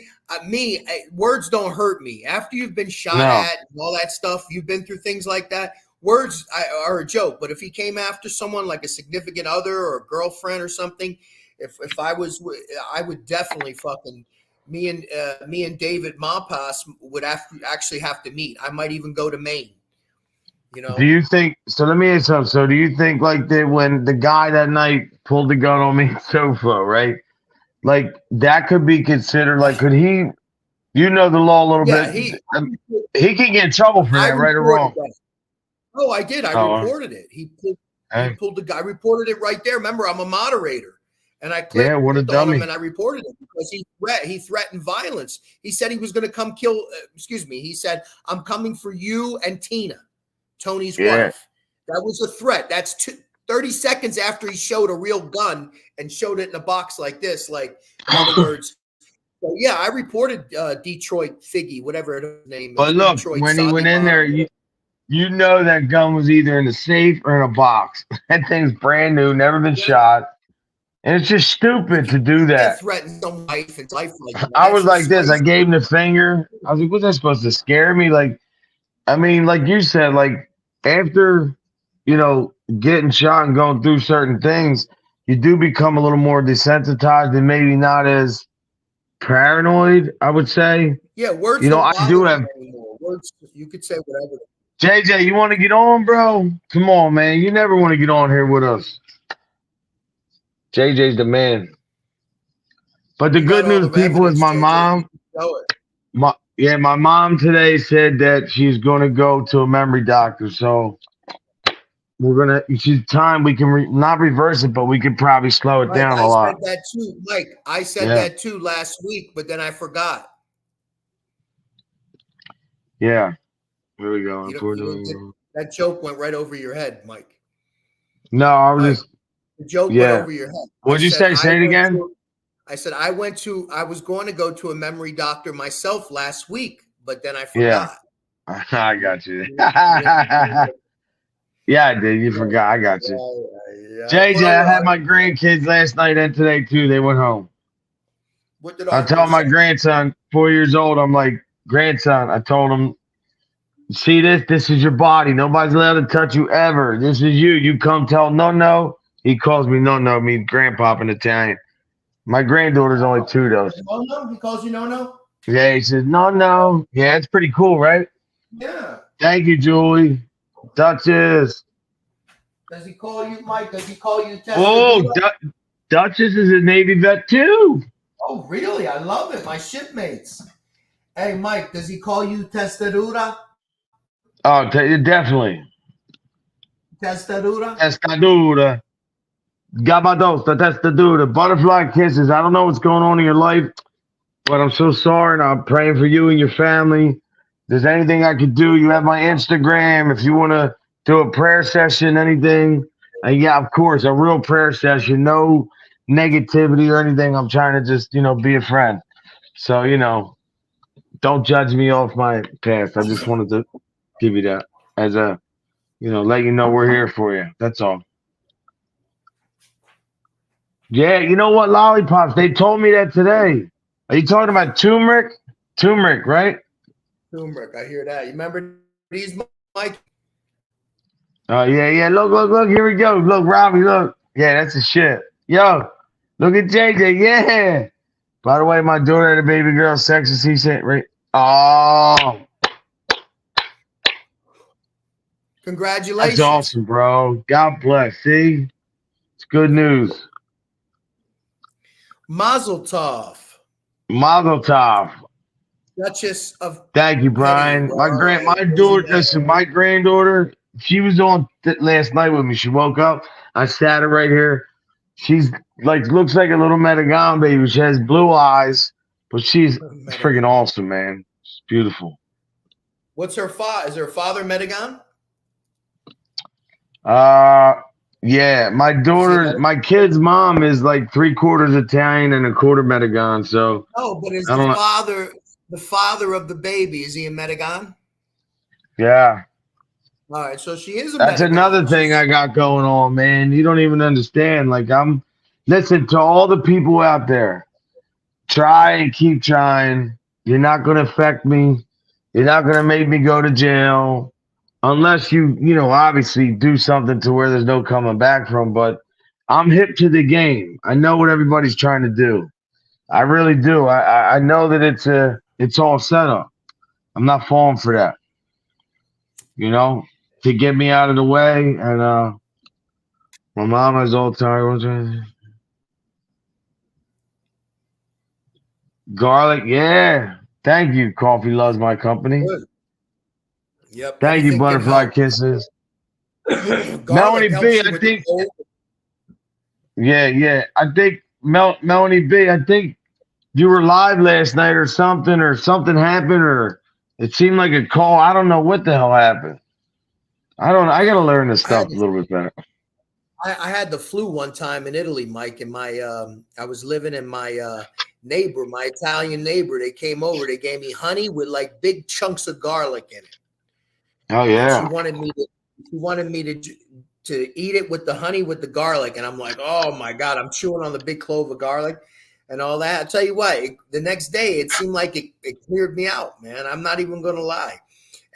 words don't hurt me. After you've been shot at and all that stuff, you've been through things like that. Words are a joke, but if he came after someone like a significant other or a girlfriend or something, if I would definitely fucking me and David Mompas would actually have to meet. I might even go to Maine. Do you think? So let me ask you something. So do you think like that when the guy that night pulled the gun on me, sofa, right? Like that could be considered like could he? The law a little bit. He can get in trouble for that, right or wrong. Oh, I did. I reported it. He pulled the guy. I reported it right there. Remember, I'm a moderator, and I clicked what a dummy. him and I reported it because he threatened violence. He said he was going to come kill. He said, "I'm coming for you and Tina, Tony's wife." That was a threat. That's 30 seconds after he showed a real gun and showed it in a box like this. Like, in other words. So I reported Detroit Figgy, whatever his name is. But look, Detroit when he went in there, you know that gun was either in a safe or in a box. That thing's brand new, never been shot. And it's just stupid to do that. Threaten some wife and life like that. I was like this. I gave him the finger. I was like, what's that supposed to scare me? Like, I mean, like you said, like after, getting shot and going through certain things, you do become a little more desensitized and maybe not as paranoid, I would say. Yeah, words. I do have. Words, you could say whatever. JJ, you want to get on, bro? Come on, man. You never want to get on here with us. JJ's the man. But the good news, people, is my mom. My mom today said that she's going to go to a memory doctor. So we're gonna. She's time we can not reverse it, but we could probably slow it down a lot. I said that too, Mike. I said that too last week, but then I forgot. Yeah. Here we go. That joke went right over your head, Mike. No, I was just. The joke went over your head. What'd you say? Say it again. I said I was going to go to a memory doctor myself last week, but then I forgot. Yeah. I got you. Yeah, I did. You forgot. I got you. JJ, I had my grandkids last night and today too. They went home. What did I told my grandson, 4 years old, I'm like, grandson, I told him, see this? This is your body. Nobody's allowed to touch you ever. This is you. You come tell no. He calls me no, me grandpop in Italian. My granddaughter's only 2 though. No? He calls you no? Yeah, he says no. Yeah, it's pretty cool, right? Yeah. Thank you, Julie. Duchess. Does he call you, Mike? Does he call you? Duchess is a Navy vet too. Oh, really? I love it. My shipmates. Hey, Mike, does he call you Testadura? Oh, definitely. Testadura? Testadura. Gabadosta, Testadura. Butterfly kisses. I don't know what's going on in your life, but I'm so sorry, and I'm praying for you and your family. If there's anything I could do, you have my Instagram. If you want to do a prayer session, anything. Yeah, of course, a real prayer session. No negativity or anything. I'm trying to just, be a friend. So, don't judge me off my past. I just wanted to give you that as a, let you know we're here for you. That's all. Yeah, you know what, lollipops? They told me that today. Are you talking about turmeric? Turmeric, right? Turmeric, I hear that. You remember these, Mike? Oh, yeah. Look. Here we go. Look, Robbie, look. Yeah, that's the shit. Yo, look at JJ. Yeah. By the way, my daughter had a baby girl, sexy. He said, right? Oh. Congratulations. That's awesome, bro. God bless. See? It's good news. Mazel tov. Mazel tov. Duchess of. Thank you, Brian. My granddaughter, she was on last night with me. She woke up. I sat her right here. She's looks like a little Metagon baby. She has blue eyes, but she's freaking awesome, man. She's beautiful. What's her father? Is her father Metagon? Yeah. My kid's mom is like 3/4 Italian and 1/4 Metagon. So. Oh, but is the father of the baby, is he a Metagon? Yeah. All right, so she is a That's Metagon. another thing I got going on, man. You don't even understand. Listen to all the people out there. Try and keep trying. You're not going to affect me. You're not going to make me go to jail unless you obviously do something to where there's no coming back from. But I'm hip to the game. I know what everybody's trying to do. I really do. I know that it's all set up. I'm not falling for that. To get me out of the way. And my mom is all tired. Garlic, yeah. Thank you. Coffee loves my company. Good. Yep. Thank you, butterfly kisses. Melanie B, I think. Yeah. I think Melanie B, I think you were live last night or something happened, or it seemed like a call. I don't know what the hell happened. I gotta learn this stuff a little bit better. I had the flu one time in Italy, Mike, and I was living in my neighbor, my Italian neighbor. They came over. They gave me honey with big chunks of garlic in it. Oh yeah. And she wanted me to eat it with the honey with the garlic, and I'm like, oh my god, I'm chewing on the big clove of garlic and all that. I'll tell you what, the next day it seemed like it cleared me out, man. I'm not even gonna lie.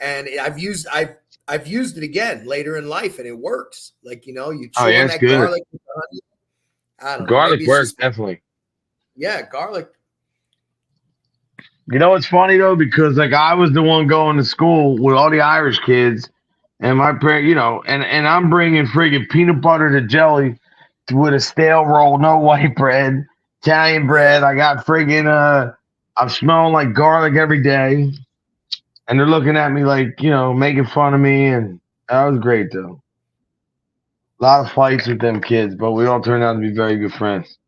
And I've used it again later in life, and it works. You chew on that garlic with the honey. I don't know. Garlic works definitely. Yeah, garlic. You know what's funny though? Because like I was the one going to school with all the Irish kids, and my parent, and I'm bringing friggin' peanut butter to jelly with a stale roll, no white bread, Italian bread. I got friggin' I'm smelling like garlic every day, and they're looking at me like making fun of me, and that was great though. A lot of fights with them kids, but we all turned out to be very good friends.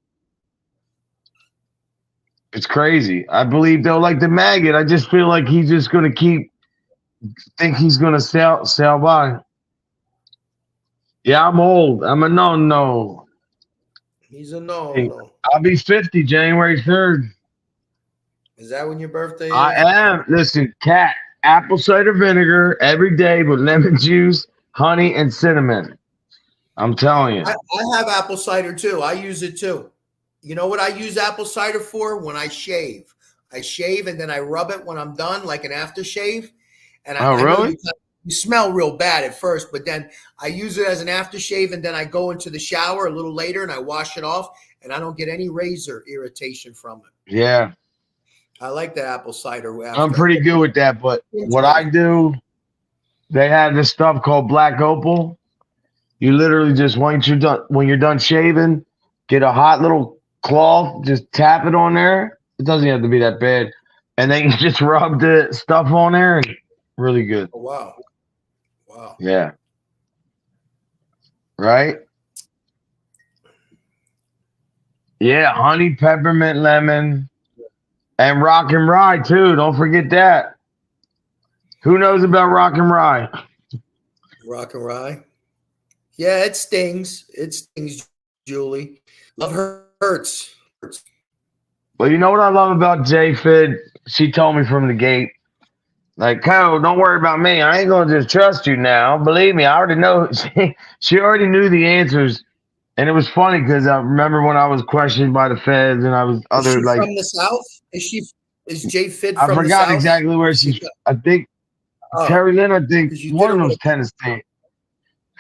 It's crazy. I believe though, like the maggot, I just feel like he's just gonna think he's gonna sail by. Yeah, I'm old. I'm a no. He's a no. Hey, I'll be 50 January 3rd. Is that when your birthday is? I am. Listen, cat, apple cider vinegar every day with lemon juice, honey, and cinnamon. I'm telling you. I have apple cider too. I use it too. You know what I use apple cider for? When I shave. I shave and then I rub it when I'm done, like an aftershave. And I really? know you smell real bad at first, but then I use it as an aftershave, and then I go into the shower a little later and I wash it off, and I don't get any razor irritation from it. Yeah. I like the apple cider. I'm pretty good with that, but what I do, they have this stuff called Black Opal. You literally just when you're done shaving, get a hot little cloth, just tap it on there. It doesn't have to be that bad, and then you just rub the stuff on there, and really good. Oh, wow. Yeah. Right? Yeah, honey, peppermint, lemon, and rock and rye too. Don't forget that. Who knows about rock and rye? Rock and rye. Yeah, it stings. It stings, Julie. Love hurts. Well, you know what I love about J Fid? She told me from the gate, like, "Cole, don't worry about me. I ain't gonna just trust you now. Believe me, I already know." She already knew the answers, and it was funny because I remember when I was questioned by the feds, and I was Is she from the South? Is J Fid from the South? I forgot exactly where she's. I think Terry Lynn. I think one of them's Tennessee.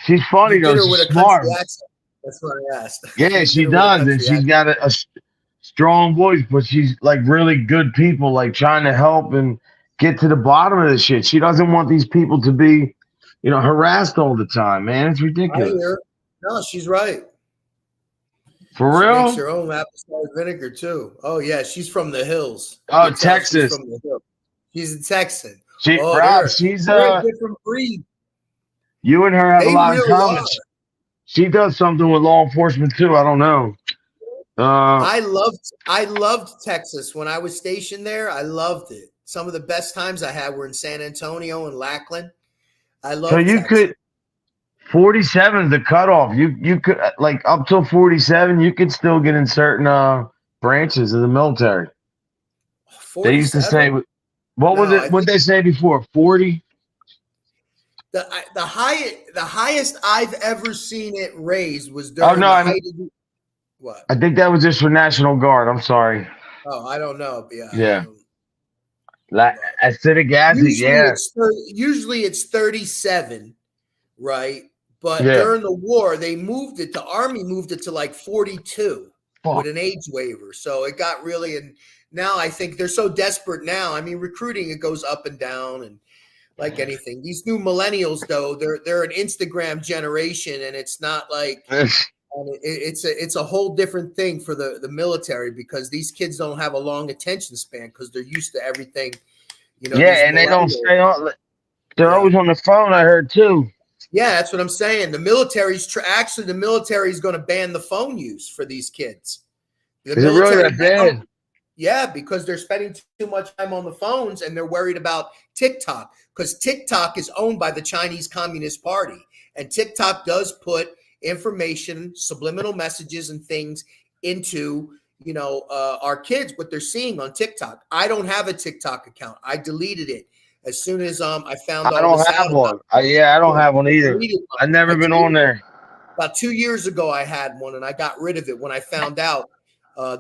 She's funny though. She's smart. That's what I asked. Yeah, she does, and she's got a strong voice, but she's like really good people, like trying to help and get to the bottom of this shit. She doesn't want these people to be, harassed all the time, man. It's ridiculous. I hear. No, she's right. For real? She makes her own apple cider vinegar too. Oh yeah, she's from the hills. Oh, Texas. She's from the hills. She's a Texan. She's a different breed. You and her have a lot in common. She does something with law enforcement too. I don't know. I loved Texas when I was stationed there. I loved it. Some of the best times I had were in San Antonio and Lackland. I love. So you could 47 is the cutoff. You could like up till 47, you could still get in certain branches of the military. 47? They used to say, what was it? What they say before? 40. The highest I've ever seen it raised was during the height of what? I think that was just for National Guard. I'm sorry. Oh, I don't know. Yeah. Acidic acid. Usually it's 37, right? But during the war, the Army moved it to like 42 with an age waiver. So it got really, and now I think they're so desperate now. I mean, recruiting, it goes up and down, and like anything. These new millennials, though, they're an Instagram generation, and it's not like it's a whole different thing for the military, because these kids don't have a long attention span because they're used to everything. Yeah, and they don't stay on. They're always on the phone. I heard too. Yeah, that's what I'm saying. The military's actually the military is going to ban the phone use for these kids. Is it really that bad? Yeah, because they're spending too much time on the phones, and they're worried about TikTok, because TikTok is owned by the Chinese Communist Party, and TikTok does put information, subliminal messages, and things into our kids, what they're seeing on TikTok. I don't have a TikTok account. I deleted it as soon as I found out. I don't have one. I don't have one either. I've never been on there. About 2 years ago, I had one, and I got rid of it when I found out.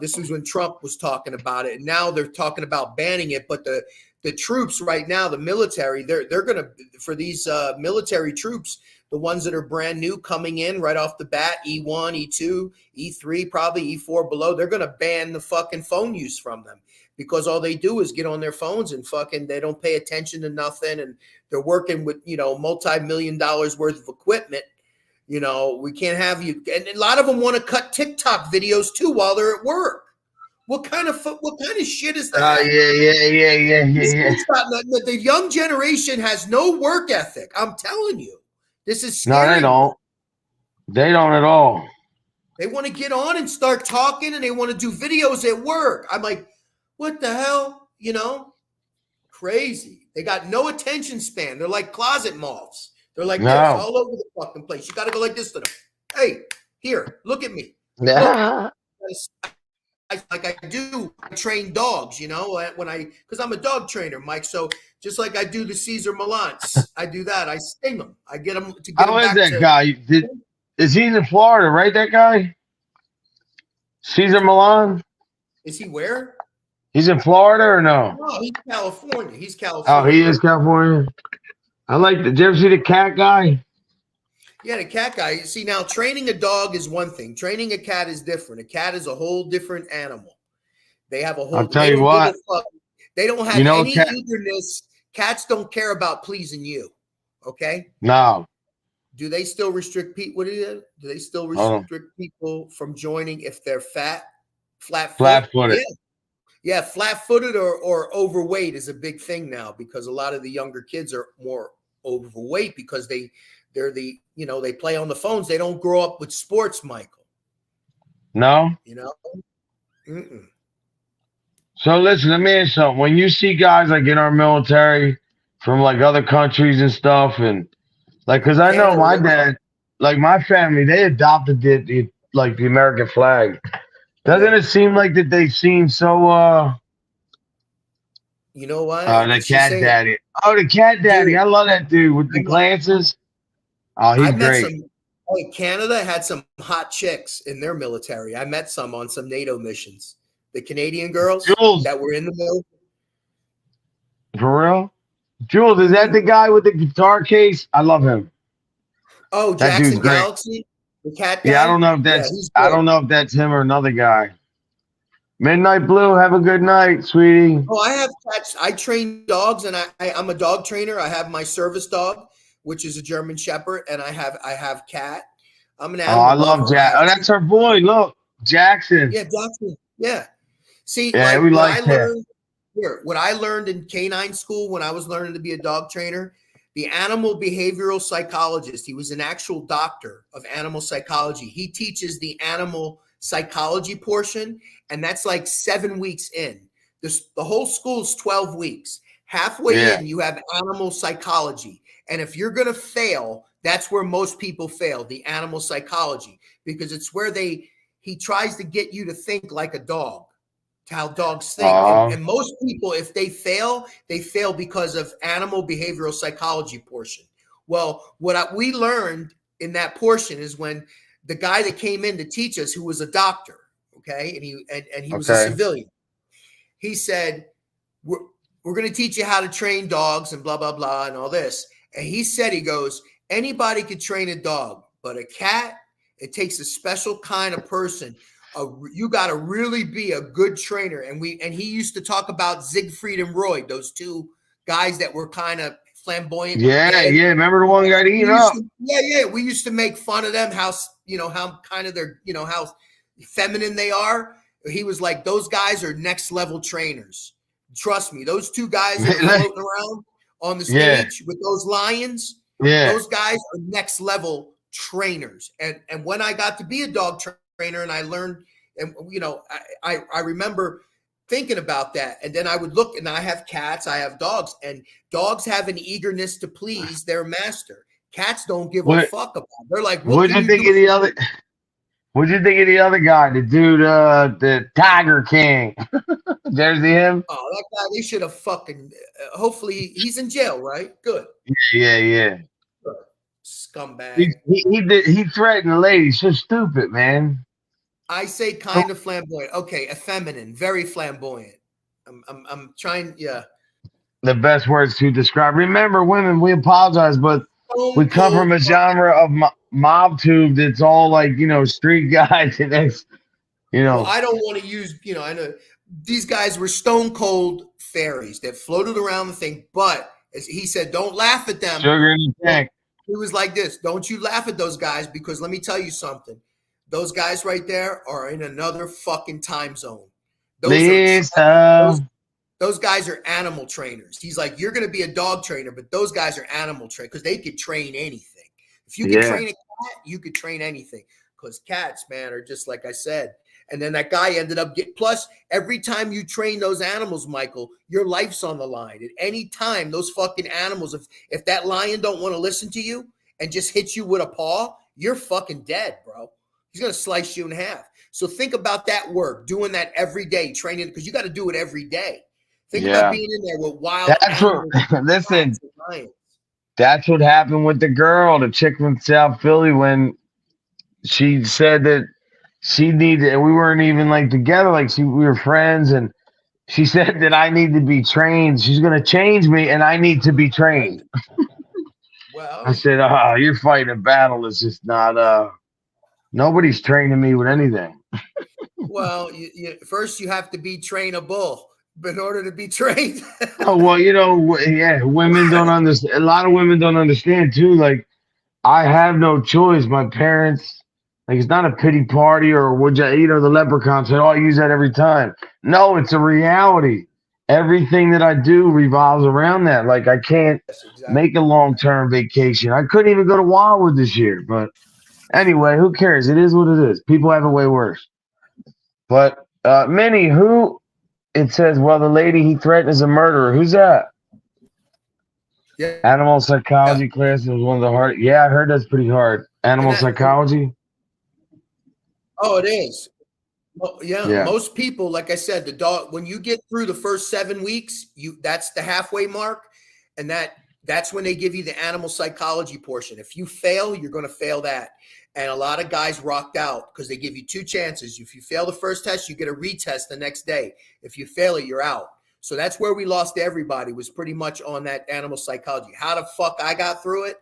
This was when Trump was talking about it, and now they're talking about banning it. But the troops right now, the military, they're gonna, for these military troops, the ones that are brand new coming in right off the bat, E1, E2, E3, probably E4 below, they're going to ban the fucking phone use from them because all they do is get on their phones and fucking they don't pay attention to nothing. And they're working with, multi-million dollars worth of equipment. We can't have you. And a lot of them want to cut TikTok videos too while they're at work. What kind of shit is that? Yeah. The young generation has no work ethic. I'm telling you, this is scary. No, they don't. They don't at all. They want to get on and start talking, and they want to do videos at work. I'm like, what the hell? Crazy. They got no attention span. They're like closet moths. They're like this all over the fucking place. You got to go like this to them. Hey, here, look at me. Look. Like I do, I train dogs, because I'm a dog trainer, Mike. So just like I do the Caesar Milans, I do that. I sting them. I get them to get How is that guy? Is he in Florida, right? That guy? Caesar Milan? Is he where? He's in Florida or no? No, he's California. He's California. Oh, he is California? Did you ever see the cat guy? Yeah, the cat guy. See, now training a dog is one thing. Training a cat is different. A cat is a whole different animal. They have a whole. I'll tell you what. They don't have any eagerness. Cats don't care about pleasing you. Okay. No. Do they still restrict people? What is it? Do they still restrict people from joining if they're flat-footed? Yeah, flat-footed or overweight is a big thing now because a lot of the younger kids are more overweight because they're they play on the phones. They don't grow up with sports, Michael. No. Mm-mm. So listen, let me ask you something. When you see guys like in our military from like other countries and stuff, and like, because I know my dad, like my family, they adopted the American flag. Doesn't it seem like that they seem so? You know what? The cat daddy. Oh, the cat daddy. Dude, I love that dude with the glances. Oh, he's great. Canada had some hot chicks in their military. I met some on some NATO missions. The Canadian girls Jules. that were in the military. For real? Jules, is that the guy with the guitar case? I love him. Oh, Jackson Galaxy, the cat guy? Yeah, I don't know if that's him or another guy. Midnight Blue, have a good night, sweetie. Oh, I have cats. I train dogs, and I'm a dog trainer. I have my service dog, which is a German Shepherd, and I have Cat. I'm an animal. Oh, I love Jack. Oh, that's our boy. Look, Jackson. Yeah, Jackson. Yeah. See, yeah, we like him. What I learned in canine school when I was learning to be a dog trainer, the animal behavioral psychologist, he was an actual doctor of animal psychology. He teaches the animal psychology portion, and that's like 7 weeks in. The whole school's 12 weeks. Halfway in, you have animal psychology. And if you're going to fail, that's where most people fail, the animal psychology, because it's where he tries to get you to think like a dog. How dogs think. And most people, if they fail because of animal behavioral psychology portion. Well, we learned in that portion is when the guy that came in to teach us, who was a doctor, okay, and he was a civilian, he said, we're going to teach you how to train dogs and blah, blah, blah, and all this. And he said, he goes, anybody could train a dog, but a cat, it takes a special kind of person. You got to really be a good trainer. And he used to talk about Siegfried and Roy, those two guys that were kind of flamboyant. Yeah. Remember the one got eaten up? We used to make fun of them, how kind of they're, how feminine they are. He was like, those guys are next level trainers. Trust me, those two guys that are floating around on the stage with those lions, those guys are next level trainers. And when I got to be a dog trainer and I learned, and I remember thinking about that. And then I would look, and I have cats, I have dogs, and dogs have an eagerness to please their master. Cats don't give a fuck about it. They're like, what'd you think of the other? What'd you think of the other guy, the dude, the Tiger King? There's him. Oh, that guy, they should have fucking. Hopefully, he's in jail, right? Good. Yeah. Good. Scumbag. He threatened the lady. So stupid, man. I say kind of flamboyant. Okay, effeminate, very flamboyant. I'm trying. Yeah. The best words to describe. Remember, women, we apologize, but we come from a genre of mob tube that's all like, you know, street guys and that's, you know. Well, I don't want to use, you know, I know these guys were stone cold fairies that floated around the thing, but as he said, don't laugh at them. Sugar in the tank. He was like this, don't you laugh at those guys, because let me tell you something. Those guys right there are in another fucking time zone. Those guys are animal trainers. He's like, you're going to be a dog trainer, but those guys are animal trainers because they could train anything. If you could train a cat, you could train anything, because cats, man, are just like I said. And then that guy ended up plus every time you train those animals, Michael, your life's on the line. At any time, those fucking animals, if that lion don't want to listen to you and just hits you with a paw, you're fucking dead, bro. He's going to slice you in half. So think about that work, doing that every day, training, because you got to do it every day. Think about being in there with wild animals. Listen, that's what happened with the girl, the chick from South Philly, when she said that she needed, and we weren't even like together, like we were friends, and she said that I need to be trained. She's going to change me, and I need to be trained. Well, I said, you're fighting a battle. It's just not, nobody's training me with anything. Well, first you have to be trainable in order to be trained. Oh, well, you know, yeah, women don't understand. A lot of women don't understand, too. Like, I have no choice. My parents, like, it's not a pity party or would you, you know, the Leprechaun said, I use that every time. No, it's a reality. Everything that I do revolves around that. Like, I can't make a long-term vacation. I couldn't even go to Wildwood this year. But anyway, who cares? It is what it is. People have it way worse. But, Minnie, it says, well, the lady he threatened is a murderer. Who's that? Yeah. Animal psychology class is one of the hard. Yeah, I heard that's pretty hard. Animal psychology. Oh, it is. Well, yeah, most people, like I said, the dog, when you get through the first 7 weeks, that's the halfway mark. And that's when they give you the animal psychology portion. If you fail, you're going to fail that. And a lot of guys rocked out because they give you 2 chances. If you fail the first test, you get a retest the next day. If you fail it, you're out. So that's where we lost everybody, was pretty much on that animal psychology. How the fuck I got through it?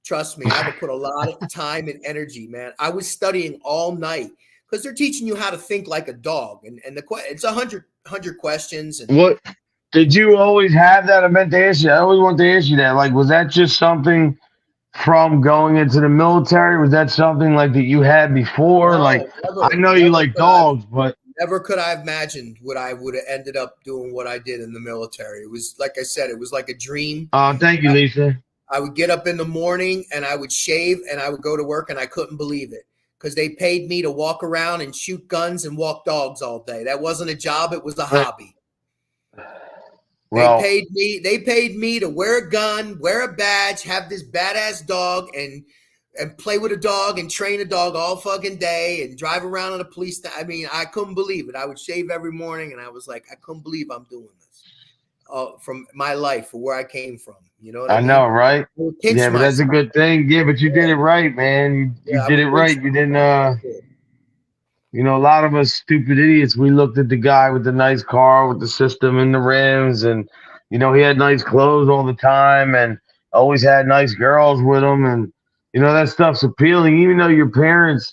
Trust me, I had to put a lot of time and energy, man. I was studying all night because they're teaching you how to think like a dog. And it's 100 questions. And what did you always have that? I meant to ask you. I always want to ask you that. Like, was that just something from going into the military? Was that something like that you had before? No, like, I know you like dogs, but never could I have imagined what I would have ended up doing what I did in the military. It was, like I said, it was like a dream. Oh, thank you, Lisa. I would get up in the morning and I would shave and I would go to work, and I couldn't believe it because they paid me to walk around and shoot guns and walk dogs all day. That wasn't a job. It was a hobby. Well, they paid me to wear a gun, wear a badge, have this badass dog, and play with a dog and train a dog all fucking day and drive around on a police. I mean, I couldn't believe it. I would shave every morning, and I was like, I couldn't believe I'm doing this from my life, or where I came from. You know what I mean? Know, right? Yeah, but that's a good thing. Yeah, but you did it right, man. You did it right. You didn't. You know, a lot of us stupid idiots, we looked at the guy with the nice car with the system and the rims, and, you know, he had nice clothes all the time and always had nice girls with him. And, you know, that stuff's appealing, even though your parents,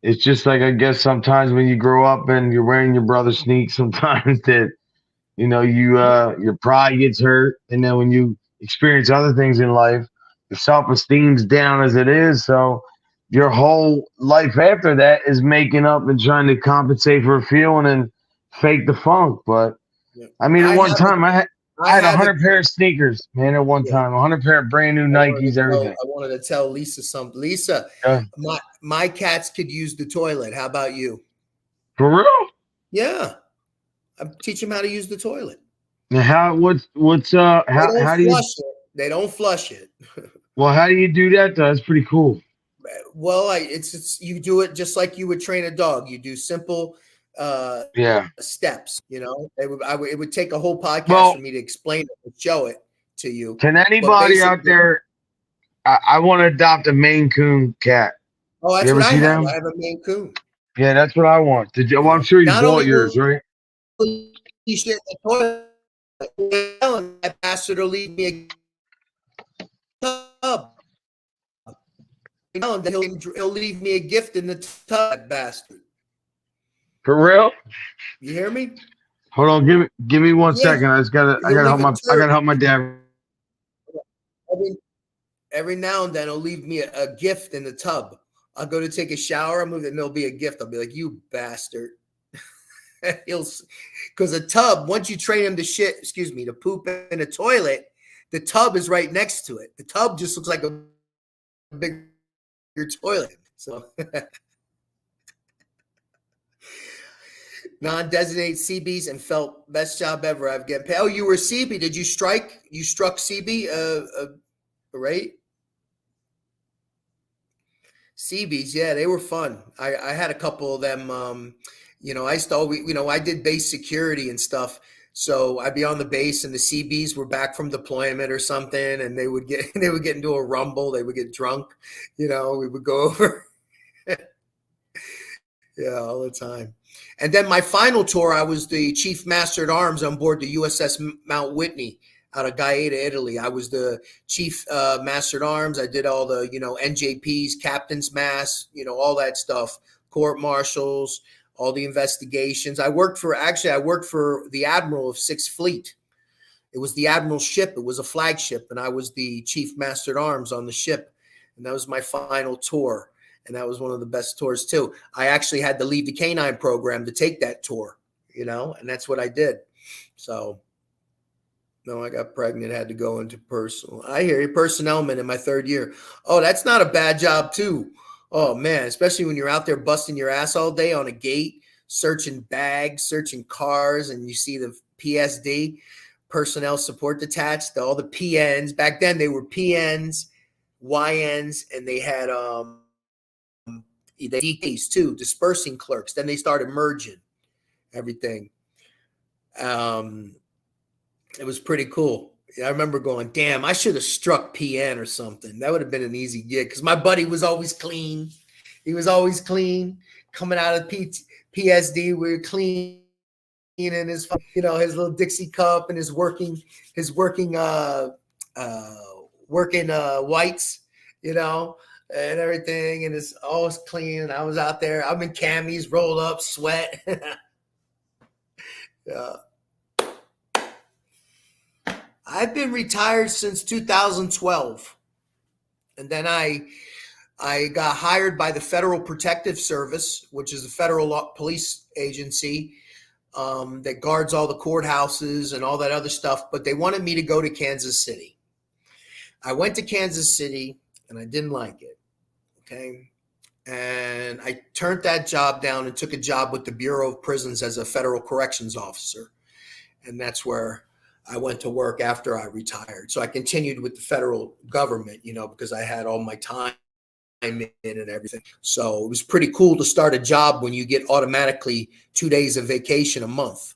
it's just like, I guess sometimes when you grow up and you're wearing your brother's sneaks, sometimes that, you know, your pride gets hurt. And then when you experience other things in life, your self-esteem's down as it is. So your whole life after that is making up and trying to compensate for a feeling and fake the funk. But I mean, at one time I had 100 pair of sneakers, man. At one time, 100 pair of brand new Nikes, everything. I wanted to tell Lisa something. Lisa, my cats could use the toilet. How about you? For real? Yeah, I'm teaching them how to use the toilet. Now, how do you? They don't flush it. Well, how do you do that though? That's pretty cool. Well, it's you do it just like you would train a dog. You do simple steps. You know, it would take a whole podcast for me to explain it and show it to you. Can anybody out there? I want to adopt a Maine Coon cat. Oh, that's what I have. I have a Maine Coon. Yeah, that's what I want. Well, I'm sure you bought yours, right? He shit in the toilet. I asked her to leave me a now and then he'll leave me a gift in the tub, that bastard. For real? You hear me? Hold on, give me 1 second. I gotta help my dad. Every now and then he'll leave me a gift in the tub. I'll go to take a shower, and there'll be a gift. I'll be like, you bastard. Because a tub, once you train him to poop in a toilet, the tub is right next to it. The tub just looks like a bigger toilet. So non-designated CBs and felt best job ever. I've getting paid. Oh, you were a CB. Did you strike? You struck CB, right? CBs, yeah, they were fun. I had a couple of them. I used to always, I did base security and stuff. So I'd be on the base, and the CBs were back from deployment or something, and they would get into a rumble. They would get drunk. We would go over. Yeah, all the time. And then my final tour, I was the chief master at arms on board the USS Mount Whitney out of Gaeta, Italy. I was the chief master at arms. I did all the, NJPs, captain's mass, all that stuff, court martials, all the investigations. I worked for the admiral of 6th Fleet. It was the admiral's ship. It was a flagship, and I was the chief master at arms on the ship. And that was my final tour. And that was one of the best tours too. I actually had to leave the canine program to take that tour, and that's what I did. So, no, I got pregnant, had to go into personal. I hear you, personnelman in my 3rd year. Oh, that's not a bad job too. Oh man, especially when you're out there busting your ass all day on a gate, searching bags, searching cars, and you see the PSD, personnel support detached, all the PNs. Back then they were PNs, YNs, and they had the DKs too, dispersing clerks. Then they started merging everything. It was pretty cool. I remember going, damn, I should have struck PN or something. That would have been an easy gig because my buddy was always clean. He was always clean. Coming out of PSD, we were clean in his, his little Dixie cup and his working whites, and everything, and it's always clean. And I was out there. I'm in camis, rolled up, sweat. Yeah. I've been retired since 2012, and then I got hired by the Federal Protective Service, which is a federal police agency that guards all the courthouses and all that other stuff. But they wanted me to go to Kansas City. I went to Kansas City, and I didn't like it. Okay. And I turned that job down and took a job with the Bureau of Prisons as a federal corrections officer. And that's where I went to work after I retired. So I continued with the federal government, because I had all my time in and everything. So it was pretty cool to start a job when you get automatically 2 days of vacation a month.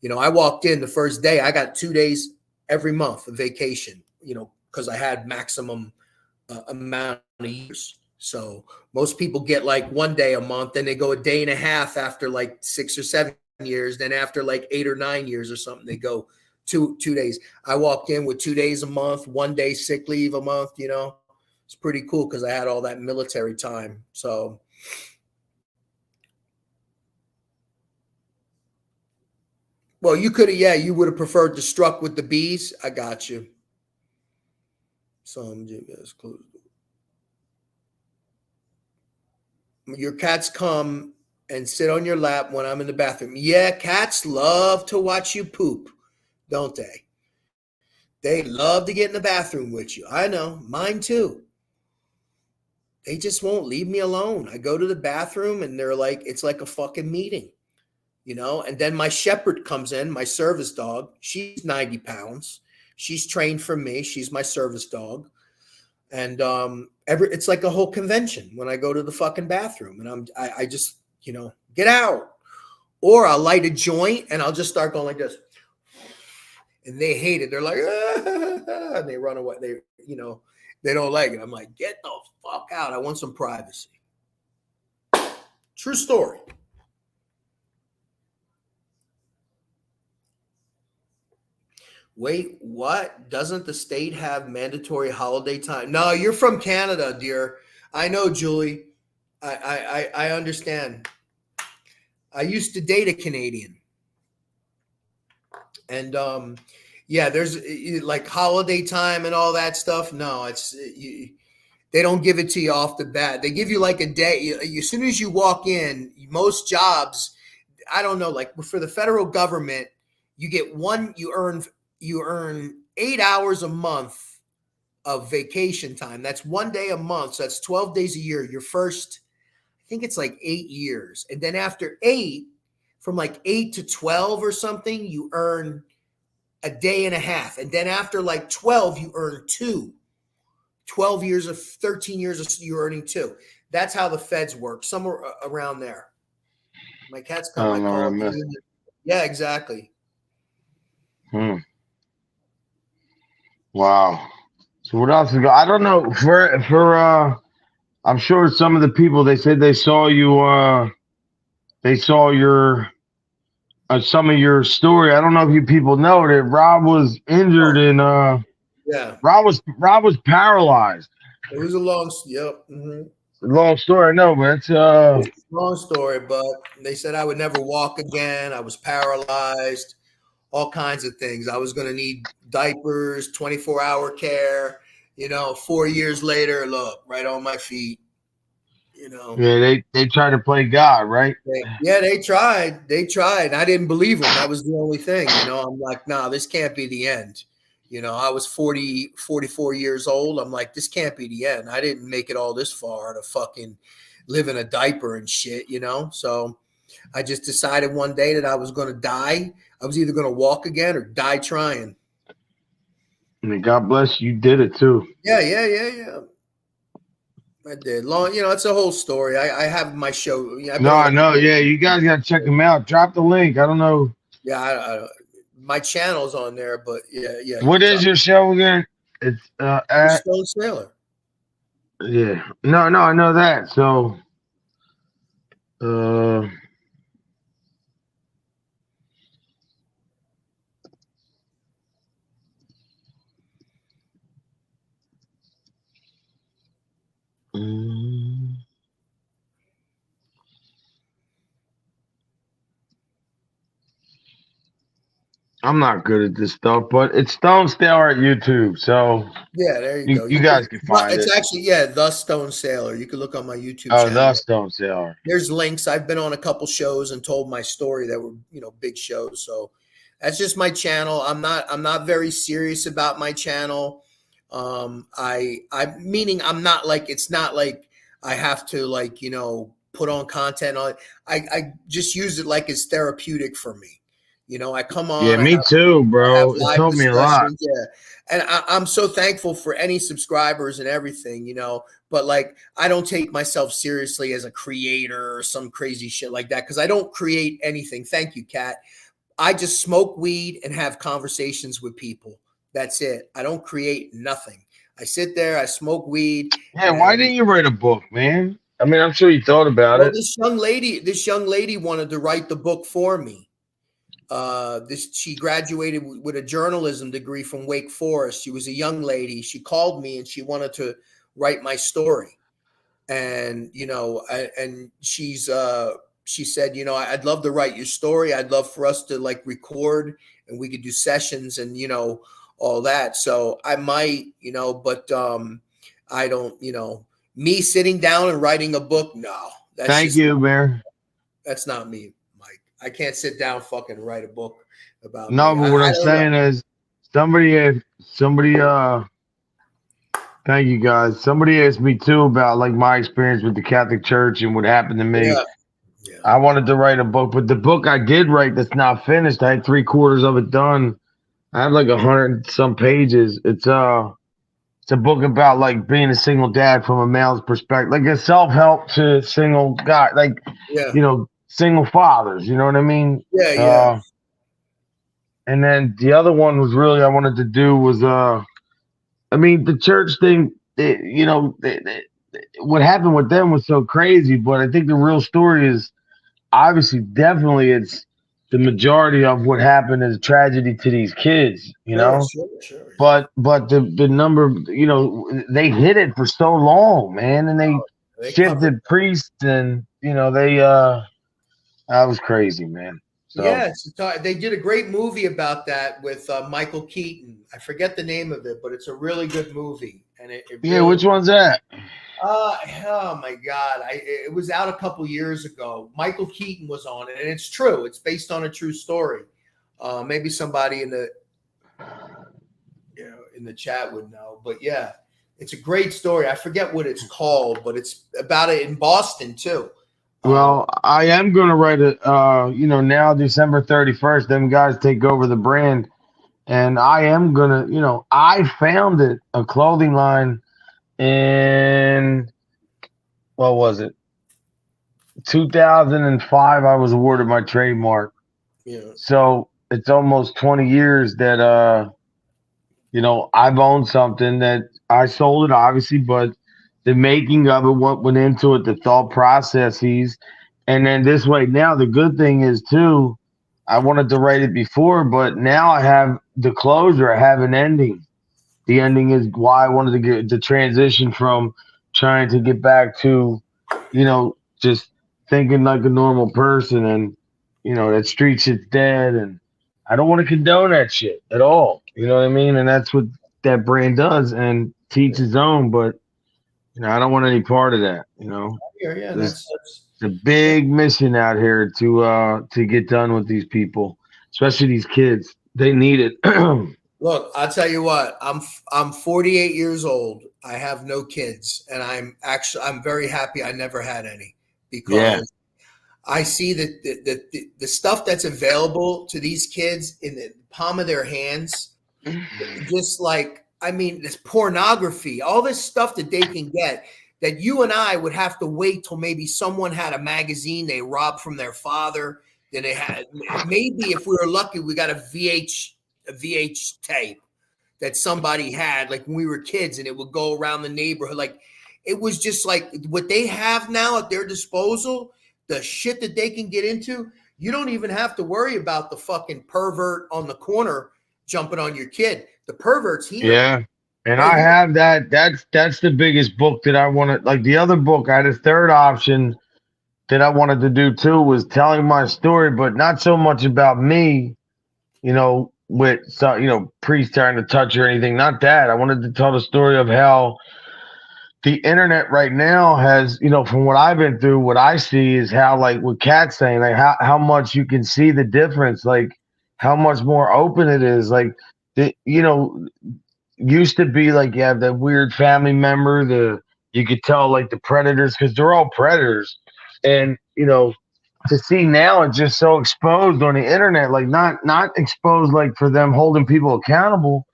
I walked in the first day, I got 2 days every month of vacation, because I had maximum amount of years. So most people get like 1 day a month, then they go a day and a half after like 6 or 7 years. Then after like 8 or 9 years or something, they go 2 days. I walked in with 2 days a month, 1 day sick leave a month. It's pretty cool because I had all that military time. So well, you could have, you would have preferred to struck with the bees. I got you. Some GPS closed. Your cats come and sit on your lap when I'm in the bathroom. Yeah, cats love to watch you poop, don't they? They love to get in the bathroom with you. I know, mine too. They just won't leave me alone. I go to the bathroom and they're like, it's like a fucking meeting, and then my shepherd comes in, my service dog. She's 90 pounds. She's trained for me. She's my service dog. And it's like a whole convention when I go to the fucking bathroom, and I just, get out, or I'll light a joint and I'll just start going like this, and they hate it. They're like, ah, and they run away. They don't like it. I'm like, get the fuck out. I want some privacy. True story. Wait, what? Doesn't the state have mandatory holiday time? No, you're from Canada, dear. I know, Julie. I understand. I used to date a Canadian, and yeah, there's like holiday time and all that stuff. No, they don't give it to you off the bat. They give you like a day. As soon as you walk in, most jobs, I don't know, like for the federal government, you get you earn 8 hours a month of vacation time. That's 1 day a month. So that's 12 days a year. Your first, I think it's like 8 years. And then after 8, from like 8 to 12 or something, you earn a day and a half. And then after like 12, you earn 2. 12 years of 13 years of you're earning 2. That's how the feds work, somewhere around there. My cat's coming. Yeah, exactly. Wow. So what else is going? I don't know. I'm sure some of the people, they said they saw you. They saw your some of your story. I don't know if you people know that Rob was injured yeah. Rob was paralyzed. It was a long. Yep. Long story, I know, but it's long story. But they said I would never walk again. I was paralyzed. All kinds of things. I was going to need diapers, 24-hour care. 4 years later, look, right on my feet. Yeah, they tried to play God, right? They tried. I didn't believe them. That was the only thing. I'm like, nah, this can't be the end. I was 44 years old. I'm like, this can't be the end. I didn't make it all this far to fucking live in a diaper and shit, So I just decided one day that I was going to die. I was either going to walk again or die trying. I mean, God bless you, did it too. Yeah. I did. It's a whole story. I have my show. I know. Yeah, you guys got to check them out. Drop the link. I don't know. Yeah, my channel's on there, but yeah. What is your show again? It's Stone Sailor. Yeah. No, I know that. So, I'm not good at this stuff, but it's Stone Sailor at YouTube. So yeah, there you go. You guys can find it. It's actually The Stone Sailor. You can look on my YouTube channel. The Stone Sailor. There's links. I've been on a couple shows and told my story that were big shows. So that's just my channel. I'm not very serious about my channel. Meaning I'm not like, it's not like I have to put on content on it. I just use it like it's therapeutic for me. I come on. Yeah, me too, bro. It helped me a lot. Yeah. And I'm so thankful for any subscribers and everything, but I don't take myself seriously as a creator or some crazy shit like that, because I don't create anything. Thank you, Kat. I just smoke weed and have conversations with people. That's it. I don't create nothing. I sit there, I smoke weed. Yeah, why didn't you write a book, man? I mean, I'm sure you thought about it. This young lady wanted to write the book for me. She graduated with a journalism degree from Wake Forest. She was a young lady. She called me and she wanted to write my story. And, she said, I'd love to write your story. I'd love for us to record and we could do sessions and, all that. So I might, but I don't, me sitting down and writing a book. No. Thank you, Bear. That's not me. I can't sit down fucking write a book about. No, but what I'm saying is somebody, thank you guys. Somebody asked me too about my experience with the Catholic Church and what happened to me. Yeah. I wanted to write a book, but the book I did write that's not finished, I had 3/4 of it done. I have 100 some pages. It's a book about being a single dad from a male's perspective, a self-help to single guy, single fathers, you know what I mean? Yeah. And then the other one was really I wanted to do was the church thing, what happened with them was so crazy, but I think the real story is obviously definitely it's the majority of what happened is tragedy to these kids, you know. Sure. But the number, you know, they hid it for so long, man, and they shifted priests, and you know that was crazy, man. So yes, they did a great movie about that with Michael Keaton. I forget the name of it, but it's a really good movie. And it really, which one's that? Oh my God! It was out a couple years ago. Michael Keaton was on it, and it's true. It's based on a true story. Maybe somebody in the chat would know, but yeah, it's a great story. I forget what it's called, but it's about it in Boston too. Well, I am going to write it. Now December 31st, them guys take over the brand, and I am gonna. I founded a clothing line in what was it? 2005. I was awarded my trademark. Yeah. So it's almost 20 years that I've owned something that I sold it, obviously, but the making of it, what went into it, the thought processes, and then this way. Now the good thing is too, I wanted to write it before, but now I have the closure. I have an ending. The ending is why I wanted to get the transition from trying to get back to, just thinking like a normal person, and that street shit's dead, and I don't want to condone that shit at all. You know what I mean? And that's what that brand does, and teach his own. But I don't want any part of that. Yeah, that's a big mission out here to get done with these people, especially these kids. They need it. Look, I'll tell you what. I'm 48 years old. I have no kids, and I'm very happy I never had any, because I see that the stuff that's available to these kids in the palm of their hands, just like, this pornography, all this stuff that they can get, that you and I would have to wait till maybe someone had a magazine they robbed from their father. Then they had, maybe if we were lucky, we got a VH tape that somebody had, like when we were kids, and it would go around the neighborhood. Like, it was just like what they have now at their disposal, the shit that they can get into. You don't even have to worry about the fucking pervert on the corner jumping on your kid. The pervert's here. Yeah. And I have that. That's the biggest book that I wanted. Like the other book, I had a third option that I wanted to do too, was telling my story, but not so much about me, with priests trying to touch or anything. Not that. I wanted to tell the story of how the internet right now has, from what I've been through, what I see is how, like what Kat's saying, like how much you can see the difference, like how much more open it is. Like used to be like you have that weird family member, you could tell like the predators, because they're all predators. And to see now it's just so exposed on the internet, like not exposed like for them holding people accountable,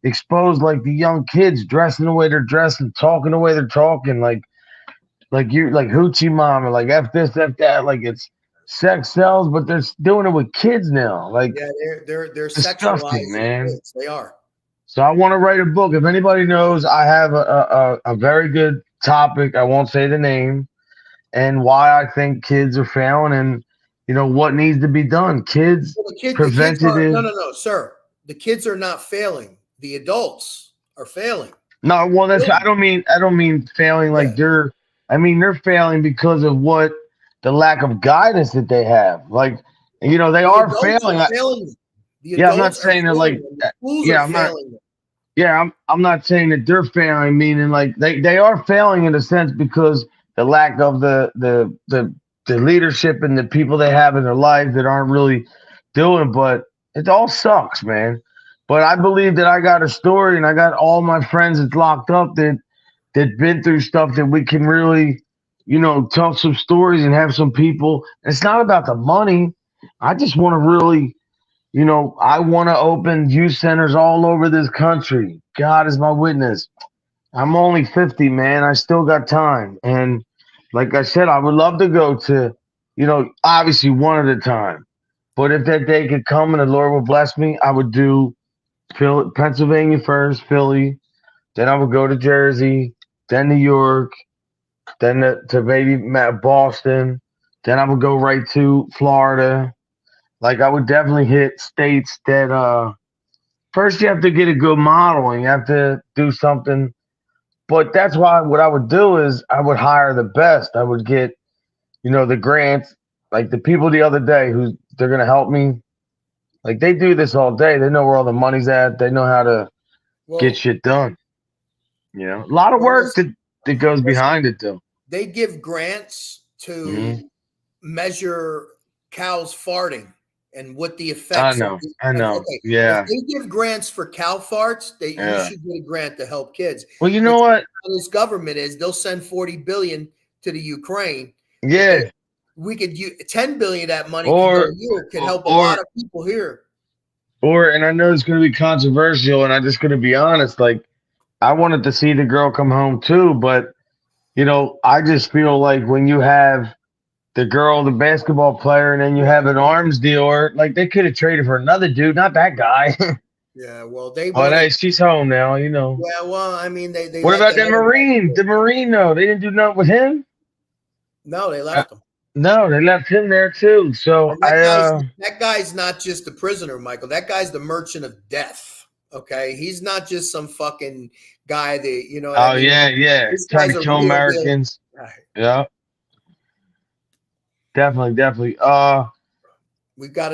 exposed like the young kids dressing the way they're dressing, talking the way they're talking, like you like hoochie mama, like F this, F that, like it's sex sells, but they're doing it with kids now. Like, yeah, they're disgusting, sexualizing man. kids. They are. So I want to write a book. If anybody knows, I have a very good topic. I won't say the name, and why I think kids are failing, and what needs to be done. Kids, preventative. No, sir. The kids are not failing. The adults are failing. No, well, that's I don't mean failing like they're. I mean they're failing because of what the lack of guidance that they have. Like they are failing. I'm not saying that like. I'm not saying that they're failing, meaning like they are failing in a sense because the lack of the leadership and the people they have in their lives that aren't really doing. But it all sucks, man. But I believe that I got a story, and I got all my friends that's locked up that been through stuff that we can really, tell some stories and have some people. It's not about the money. I just want to really. I want to open youth centers all over this country. God is my witness. I'm only 50, man. I still got time. And like I said, I would love to go to, obviously one at a time. But if that day could come and the Lord would bless me, I would do Pennsylvania first, Philly. Then I would go to Jersey, then New York, then to maybe Boston. Then I would go right to Florida. Like I would definitely hit states that first you have to get a good model and you have to do something. But that's why what I would do is I would hire the best. I would get, the grants, like the people the other day who they're gonna help me. Like they do this all day. They know where all the money's at. They know how to get shit done. A lot of work that goes behind it though. They give grants to measure cows farting and what the effects. I know. Okay. Yeah. If they give grants for cow farts, you should get a grant to help kids. Well, you know what? This government is they'll send $40 billion to the Ukraine. Yeah. We could use $10 billion of that money could help a lot of people here. And I know it's going to be controversial, and I'm just going to be honest. Like, I wanted to see the girl come home too, but I just feel like when you have the girl, the basketball player, and then you have an arms dealer, like they could have traded for another dude, not that guy. Yeah, well, hey, she's home now, Yeah, well, I mean, they. What about the Marine? The Marine, though, they didn't do nothing with him. No, they left him. No, they left him there too. So that guy's not just a prisoner, Michael. That guy's the merchant of death. Okay, he's not just some fucking guy that yeah, trying to kill Americans. Right. Yeah, definitely. I got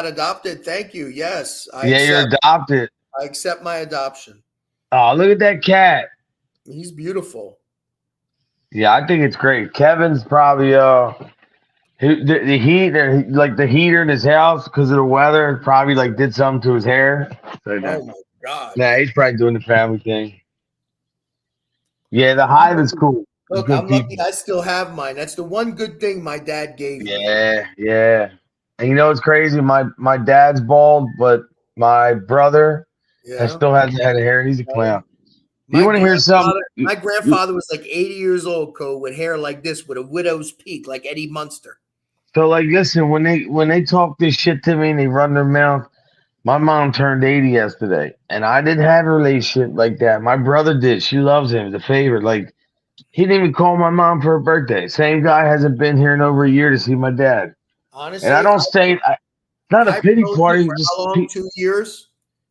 adopted. Thank you. Yes. You're adopted. I accept my adoption. Oh, look at that cat. He's beautiful. Yeah, I think it's great. Kevin's probably the heat, like the heater in his house because of the weather, probably like did something to his hair. So, oh my God! Nah, he's probably doing the family thing. Yeah, the hive is cool. Look, I'm lucky I still have mine. That's the one good thing my dad gave me. Yeah. And it's crazy. My dad's bald, but my brother still has head of hair. He's a clown. You want to hear something? My grandfather was like 80 years old, with hair like this, with a widow's peak, like Eddie Munster. So, like, listen, when they talk this shit to me and they run their mouth, my mom turned 80 yesterday, and I didn't have a relationship like that. My brother did. She loves him. The favorite. Like, he didn't even call my mom for her birthday. Same guy hasn't been here in over a year to see my dad. Honestly, and I don't stay. Not a pity party. Just how long? 2 years.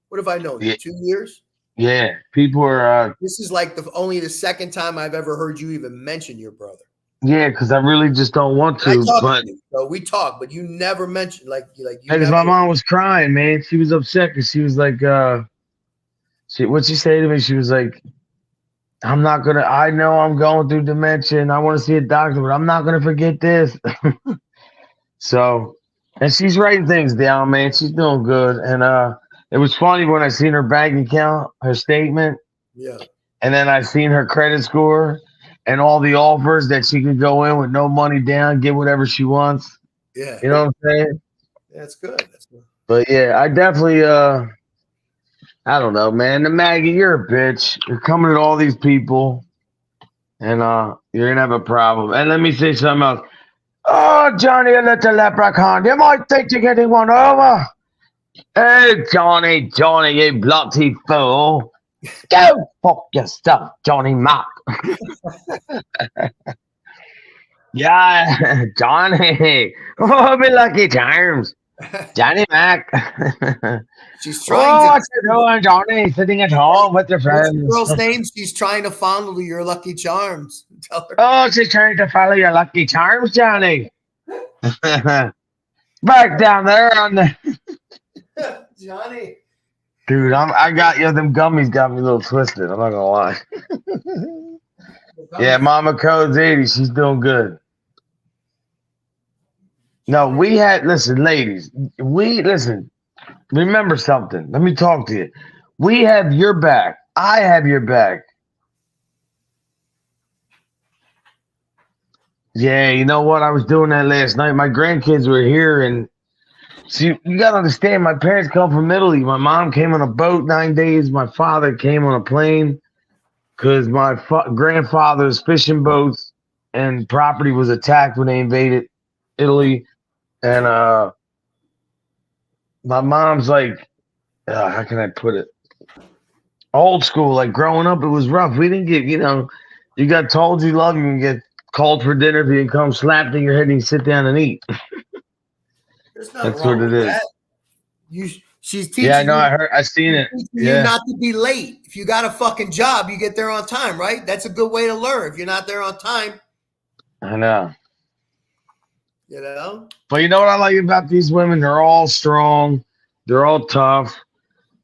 What have I known? Yeah. 2 years. Yeah, people are. This is like only the second time I've ever heard you even mention your brother. Yeah, because I really just don't want to. So we talk, but you never mentioned because my mom was crying, man. She was upset because she was like, what'd she say to me? She was like, I know I'm going through dementia and I want to see a doctor, but I'm not gonna forget this. So, and she's writing things down, man. She's doing good, and it was funny when I seen her bank account, her statement. Yeah. And then I seen her credit score and all the offers that she could go in with no money down, get whatever she wants. Yeah. You know what I'm saying? Yeah, that's good. But yeah, I definitely I don't know, man. The Maggie, you're a bitch. You're coming at all these people and you're gonna have a problem. And let me say something else. Oh, Johnny, a little leprechaun. You might think you're getting one over. Hey, Johnny, you bloody fool. Go fuck yourself, Johnny Mac. Yeah, Johnny. Oh, me lucky charms. Johnny Mac. She's trying what you doing, Johnny? Sitting at home with your friends. What's the girl's name? She's trying to fondle your lucky charms. Tell her. Oh, she's trying to follow your lucky charms, Johnny. Back down there on the Johnny. Dude, I got them gummies got me a little twisted. I'm not gonna lie. Yeah, Mama Code's 80. She's doing good. No, listen, ladies. Remember something. Let me talk to you. We have your back. I have your back. Yeah, you know what? I was doing that last night. My grandkids were here, and see, you got to understand, my parents come from Italy. My mom came on a boat 9 days. My father came on a plane because my grandfather's fishing boats and property was attacked when they invaded Italy. And my mom's like, how can I put it? Old school. Like growing up, it was rough. We didn't get, you got told you love you and get called for dinner if you come slapped in your head and you sit down and eat. There's nothing That's wrong what it with is. that. She's teaching Yeah, I know. you. I seen it. You Yeah, not to be late. If you got a fucking job, you get there on time, right? That's a good way to learn. If you're not there on time, I know. you know. But you know what I like about these women? They're all strong. They're all tough.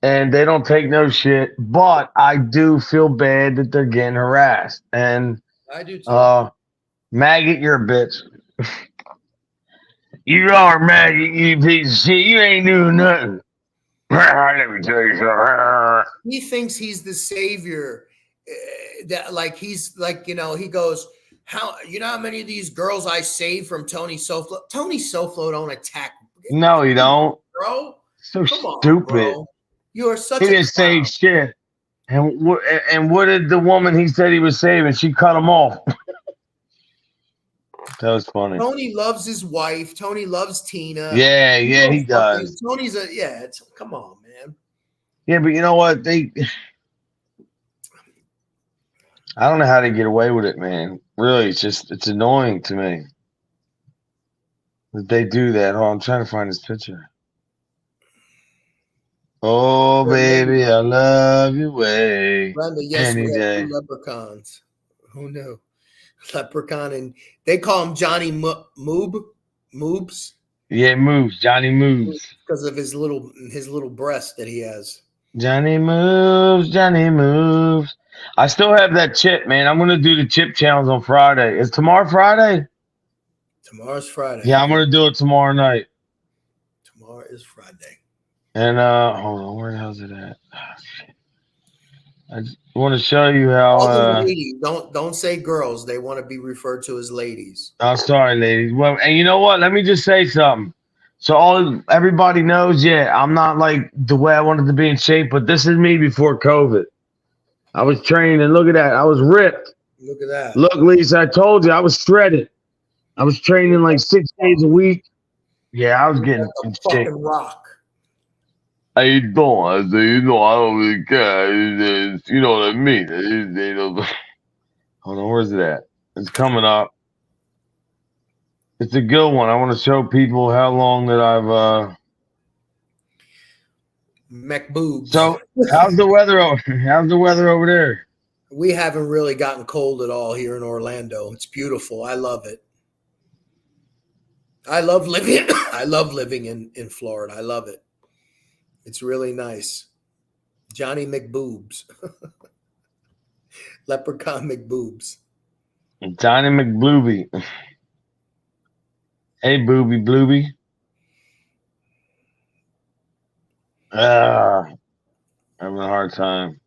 And they don't take no shit. But I do feel bad that they're getting harassed. And I do too. Maggot, you're a bitch. You are Maggot, you piece of shit. You ain't doing nothing. Let me tell you something. He thinks he's the savior. That like he's like, you know, he goes, how you know how many of these girls I saved from Tony Soflo? Tony Soflo don't attack. No, you don't. Bro. So Come on, stupid. bro. You are such He a didn't say clown. shit. And what did the woman he said he was saving? She cut him off. That was funny. Tony loves his wife. Tony loves Tina. Yeah, he does. Tony's come on, man. Yeah, but you know what? I don't know how they get away with it, man. Really, it's annoying to me that they do that. Oh, I'm trying to find this picture. Oh, baby, I love you way. Brenda, yes, Any we have day. 2 leprechauns. Who knew? Leprechaun, and they call him Johnny Moobs. Yeah, moves. Johnny moves. Because of his little breast that he has. Johnny moves. Johnny moves. I still have that chip, man. I'm gonna do the chip challenge on Friday. Is tomorrow Friday? Tomorrow's Friday. Yeah, I'm gonna do it tomorrow night. Tomorrow is Friday. And hold on, where the hell's it at? Oh, shit. I just want to show you how. All the ladies, don't say girls. They want to be referred to as ladies. Oh, sorry, ladies. Well, and you know what? Let me just say something. So everybody knows, yeah, I'm not like the way I wanted to be in shape, but this is me before COVID. I was training, and look at that. I was ripped. Look at that. Look, Lisa, I told you I was shredded. I was training like 6 days a week. Yeah, I was getting Like a in shape. fucking rock. How you doing? I said, you know, I don't really care. You know what I mean? Hold on, where's it at? It's coming up. It's a good one. I want to show people how long that I've Mech boobs. So how's the weather over there? We haven't really gotten cold at all here in Orlando. It's beautiful. I love it. I love living in Florida. I love it. It's really nice. Johnny McBoobs. Leprechaun McBoobs. Johnny McBlooby. Hey, Booby Blooby. Having a hard time.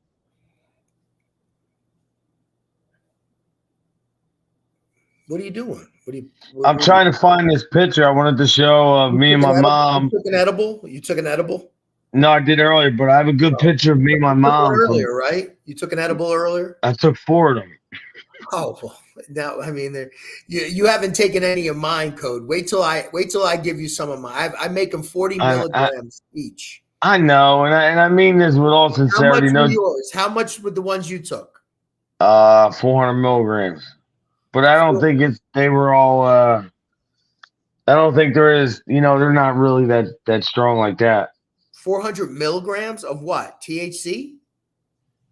What are you doing? I'm trying to find this picture I wanted to show of me and my mom. You took an edible? You took an edible? No, I did earlier, but I have a good picture of me and my mom. Earlier, right? You took an edible earlier? I took 4 of them. Oh, well, now I mean, you haven't taken any of mine, Code. Wait till I give you some of mine. I make them 40 milligrams each. I know, and I mean this with all sincerity. How much were yours? How much were the ones you took? 400 milligrams. But I don't think they were all. I don't think there is. You know, they're not really that strong like that. 400 milligrams of what? THC?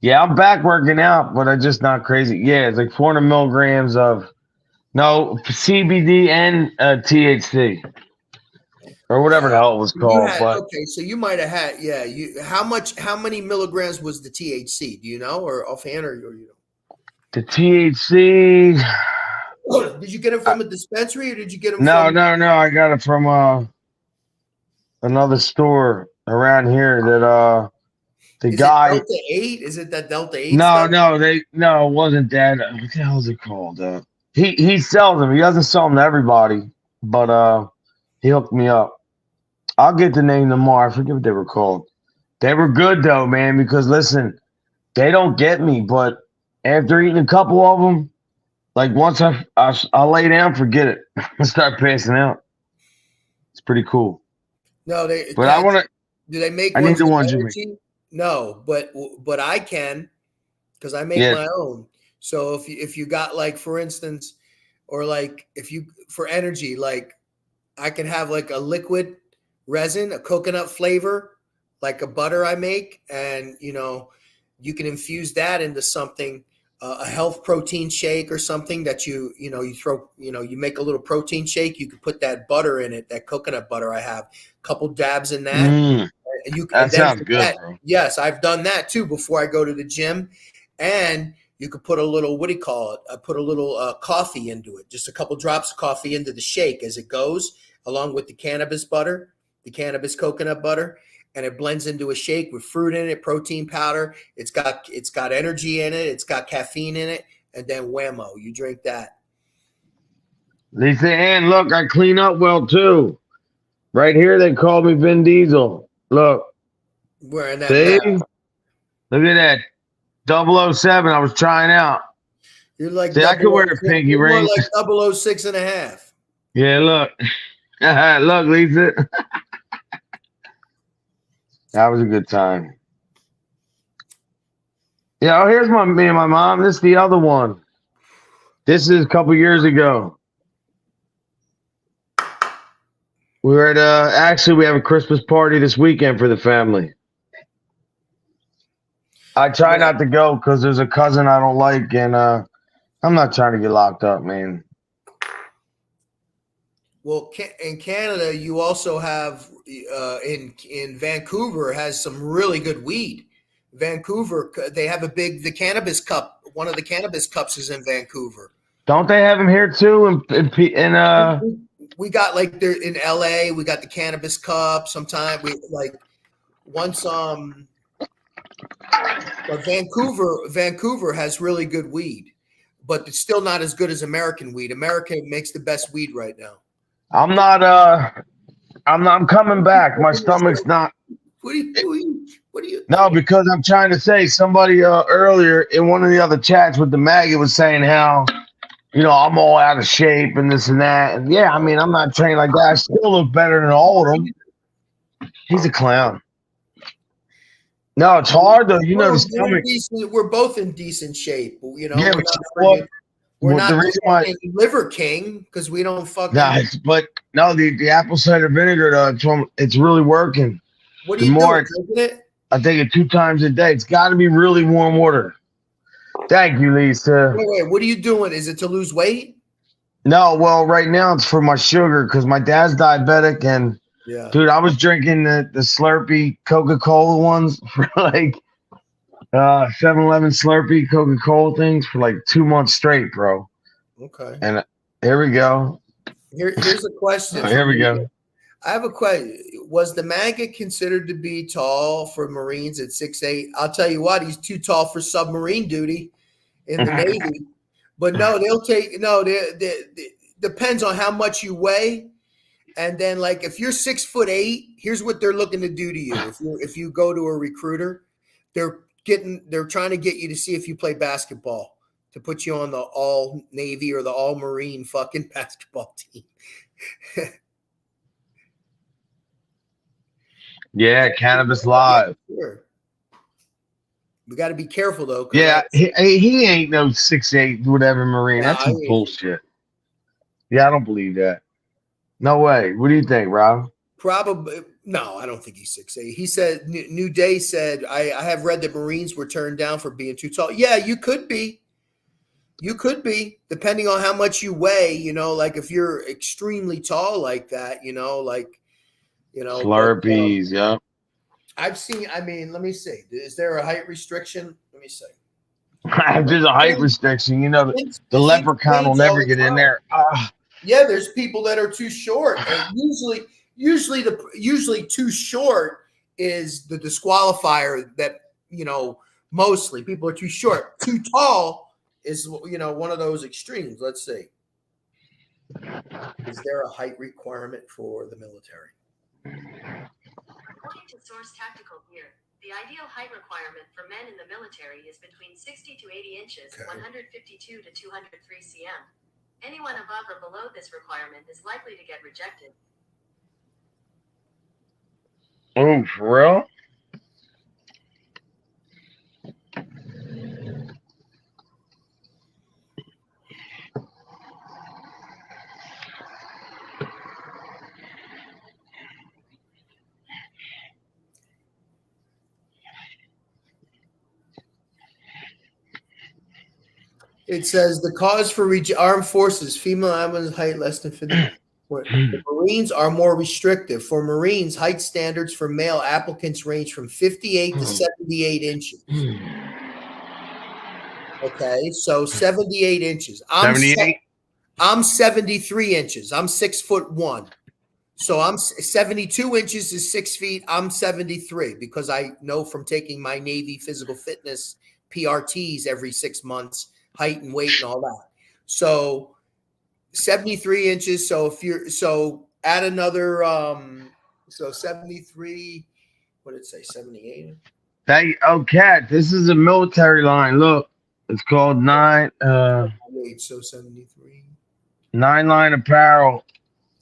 Yeah, I'm back working out, but I'm just not crazy. Yeah, it's like 400 milligrams of CBD and THC or whatever the hell it was called. Okay, so you might have had how many milligrams was the THC? Do you know, or offhand, or you know? The THC. Did you get it from a dispensary, or did you get it? No. I got it from another store around here that Is guy. it Delta 8? Is it that Delta 8? No, it wasn't that. What the hell is it called? He sells them. He doesn't sell them to everybody, but he hooked me up. I'll get the name tomorrow. I forget what they were called. They were good though, man. Because listen, they don't get me, but after eating a couple of them, like once I lay down, forget it. I start passing out. It's pretty cool. No, But I want to. Do they make? I need the ones you make. No, but I can, because I make my own. So if you got, like, for instance, or like if you for energy, like I can have like a liquid resin, a coconut flavor, like a butter I make, and you can infuse that into something, a health protein shake or something that you throw, you make a little protein shake. You could put that butter in it, that coconut butter I have, a couple dabs in that. That sounds good, bro. Yes, I've done that too before I go to the gym. And you could put a little, what do you call it? I put a little coffee into it, just a couple drops of coffee into the shake as it goes, along with the cannabis butter, the cannabis coconut butter, and it blends into a shake with fruit in it, protein powder. It's got energy in it. It's got caffeine in it, and then whammo, you drink that. Lisa Ann, look, I clean up well too. Right here, they call me Vin Diesel. Look. Wearing that See? mask. Look at that. 007, I was trying out. You're like, see, I could wear a pinky ring. More like 006.5. Yeah, look. Look, Lisa. That was a good time. Yeah, oh, here's me and my mom. This is the other one. This is a couple years ago. We were at actually we have a Christmas party this weekend for the family. I try not to go because there's a cousin I don't like, and I'm not trying to get locked up, man. Well, in Canada, you also have in Vancouver has some really good weed. Vancouver, they have the cannabis cup. One of the cannabis cups is in Vancouver. Don't they have them here too? We got like there in LA. We got the cannabis cup. Sometime we like once. But Vancouver has really good weed, but it's still not as good as American weed. America makes the best weed right now. I'm coming back. My stomach's not. What do you? No, because I'm trying to say somebody earlier in one of the other chats with the MAGGOT was saying how, I'm all out of shape and this and that. And yeah, I mean, I'm not trained like that. I still look better than all of them. He's a clown. No, it's hard though. The stomach. We're both in decent shape. Yeah, we're not the liver king because we don't fucking. The apple cider vinegar though, it's really working. What do you do? I take it 2 times a day. It's got to be really warm water. Thank you, Lisa. Wait, what are you doing? Is it to lose weight? No, well, right now it's for my sugar because my dad's diabetic and yeah, dude, I was drinking the Slurpee Coca-Cola ones for like 7-Eleven Slurpee Coca-Cola things for like 2 months straight, bro. Okay. And here we go. Here's a question. Here we go. I have a question. Was the MAGGOT considered to be tall for Marines at 6'8"? I'll tell you what, he's too tall for submarine duty in the Navy. But no, depends on how much you weigh. And then, like, if you're 6'8", here's what they're looking to do to you. If you go to a recruiter, they're trying to get you to see if you play basketball, to put you on the all Navy or the all Marine fucking basketball team. Yeah, Cannabis Live. Sure. We got to be careful though. Yeah, he ain't no 6'8" whatever Marine. That's some bullshit. Yeah, I don't believe that. No way. What do you think, Rob? Probably no. I don't think he's 6'8". He said New Day said I have read that Marines were turned down for being too tall. Yeah, you could be. You could be, depending on how much you weigh. Like if you're extremely tall like that, Slurpees, yeah. I've seen. I mean, let me see. Is there a height restriction? Let me see. If there's a height restriction, the Leprechaun will never get in there. Yeah, there's people that are too short, and usually too short is the disqualifier. That mostly people are too short. Too tall is one of those extremes. Let's see. Is there a height requirement for the military? According to Source Tactical Gear, the ideal height requirement for men in the military is between 60 to 80 inches, 152 to 203 cm. Anyone above or below this requirement is likely to get rejected. Oh, for real? It says the cause for armed forces, female ambulance height less than 50. The Marines are more restrictive. For Marines, height standards for male applicants range from 58 to 78 inches. Okay, so 78 inches. I'm 73 inches. I'm 6'1". So I'm 72 inches is 6 feet. I'm 73 because I know from taking my Navy physical fitness PRTs every 6 months, height and weight and all that. So 73 inches. So add another so 73, what did it say? 78. Hey, Cat, this is a military line. Look, it's called 9 so 73. 9 Line Apparel.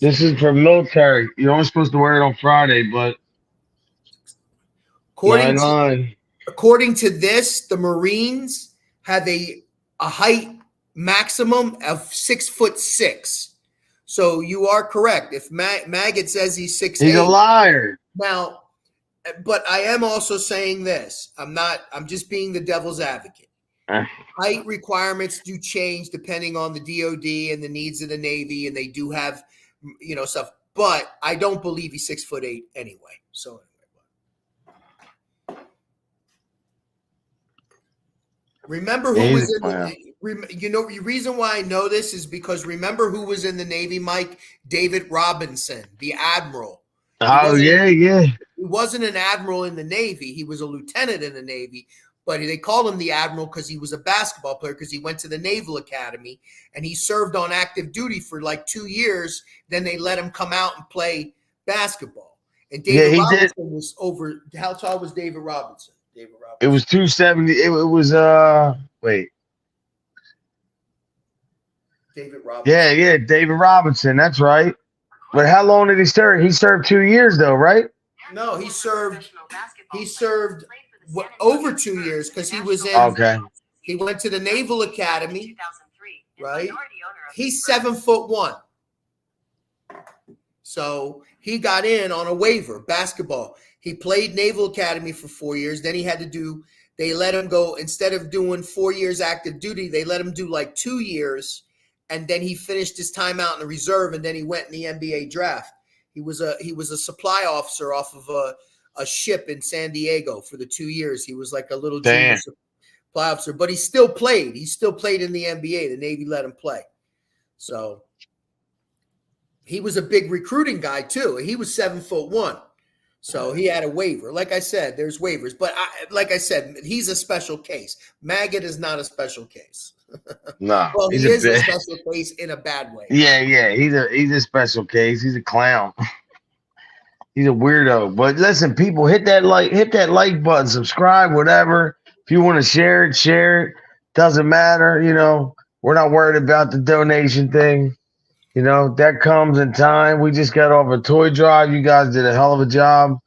This is for military. You're only supposed to wear it on Friday, but according to this, the Marines have a height maximum of 6'6". So you are correct. If Maggot says he's 6'8", he's a liar. Now, but I am also saying this. I'm just being the devil's advocate. Height requirements do change depending on the DOD and the needs of the Navy, and they do have, stuff. But I don't believe he's 6'8" anyway. So. Remember who was in the reason why I know this is because remember who was in the Navy, Mike? David Robinson, the admiral. He wasn't an admiral in the Navy. He was a lieutenant in the Navy, but they called him the admiral because he was a basketball player because he went to the Naval Academy and he served on active duty for like 2 years. Then they let him come out and play basketball. And David Robinson was over. How tall was David Robinson? It was 270. It was David Robinson. Yeah, David Robinson. That's right. But how long did he serve? He served 2 years though, right? No, he served over 2 years because he was in. Okay. He went to the Naval Academy. Right. He's 7'1". So he got in on a waiver, basketball. He played Naval Academy for 4 years. Then they let him go, instead of doing 4 years active duty, they let him do like 2 years. And then he finished his time out in the reserve. And then he went in the NBA draft. He was a supply officer off of a ship in San Diego for the 2 years. He was like a little junior supply officer, but he still played. He still played in the NBA. The Navy let him play. So he was a big recruiting guy too. He was 7'1". So he had a waiver. Like I said, there's waivers. But like I said, he's a special case. Maggot is not a special case. No. Well, he is a special case in a bad way. Yeah. He's a special case. He's a clown. He's a weirdo. But listen, people, hit that like button, subscribe, whatever. If you want to share it. Doesn't matter. We're not worried about the donation thing. That comes in time. We just got off a toy drive. You guys did a hell of a job.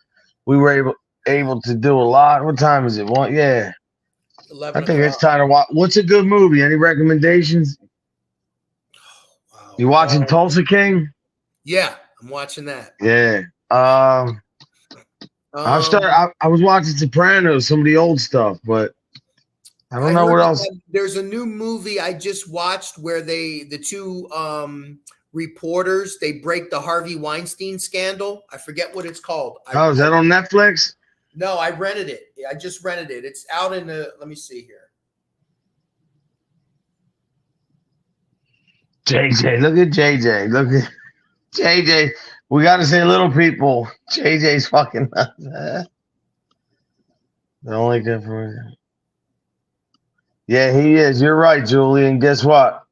We were able to do a lot. What time is it? Yeah. I think it's time to watch. What's a good movie? Any recommendations? Wow. You watching Tulsa King? Yeah, I'm watching that. Yeah. I was watching Sopranos, some of the old stuff, but I don't know what else. There's a new movie I just watched where the two reporters, they break the Harvey Weinstein scandal. I forget what it's called. Is that on Netflix? No, I rented it. I just rented it. It's out in let me see here. JJ, look at JJ. Look at JJ. We got to say little people. JJ's fucking nuts. The only difference. Yeah, he is. You're right, Julie. And guess what?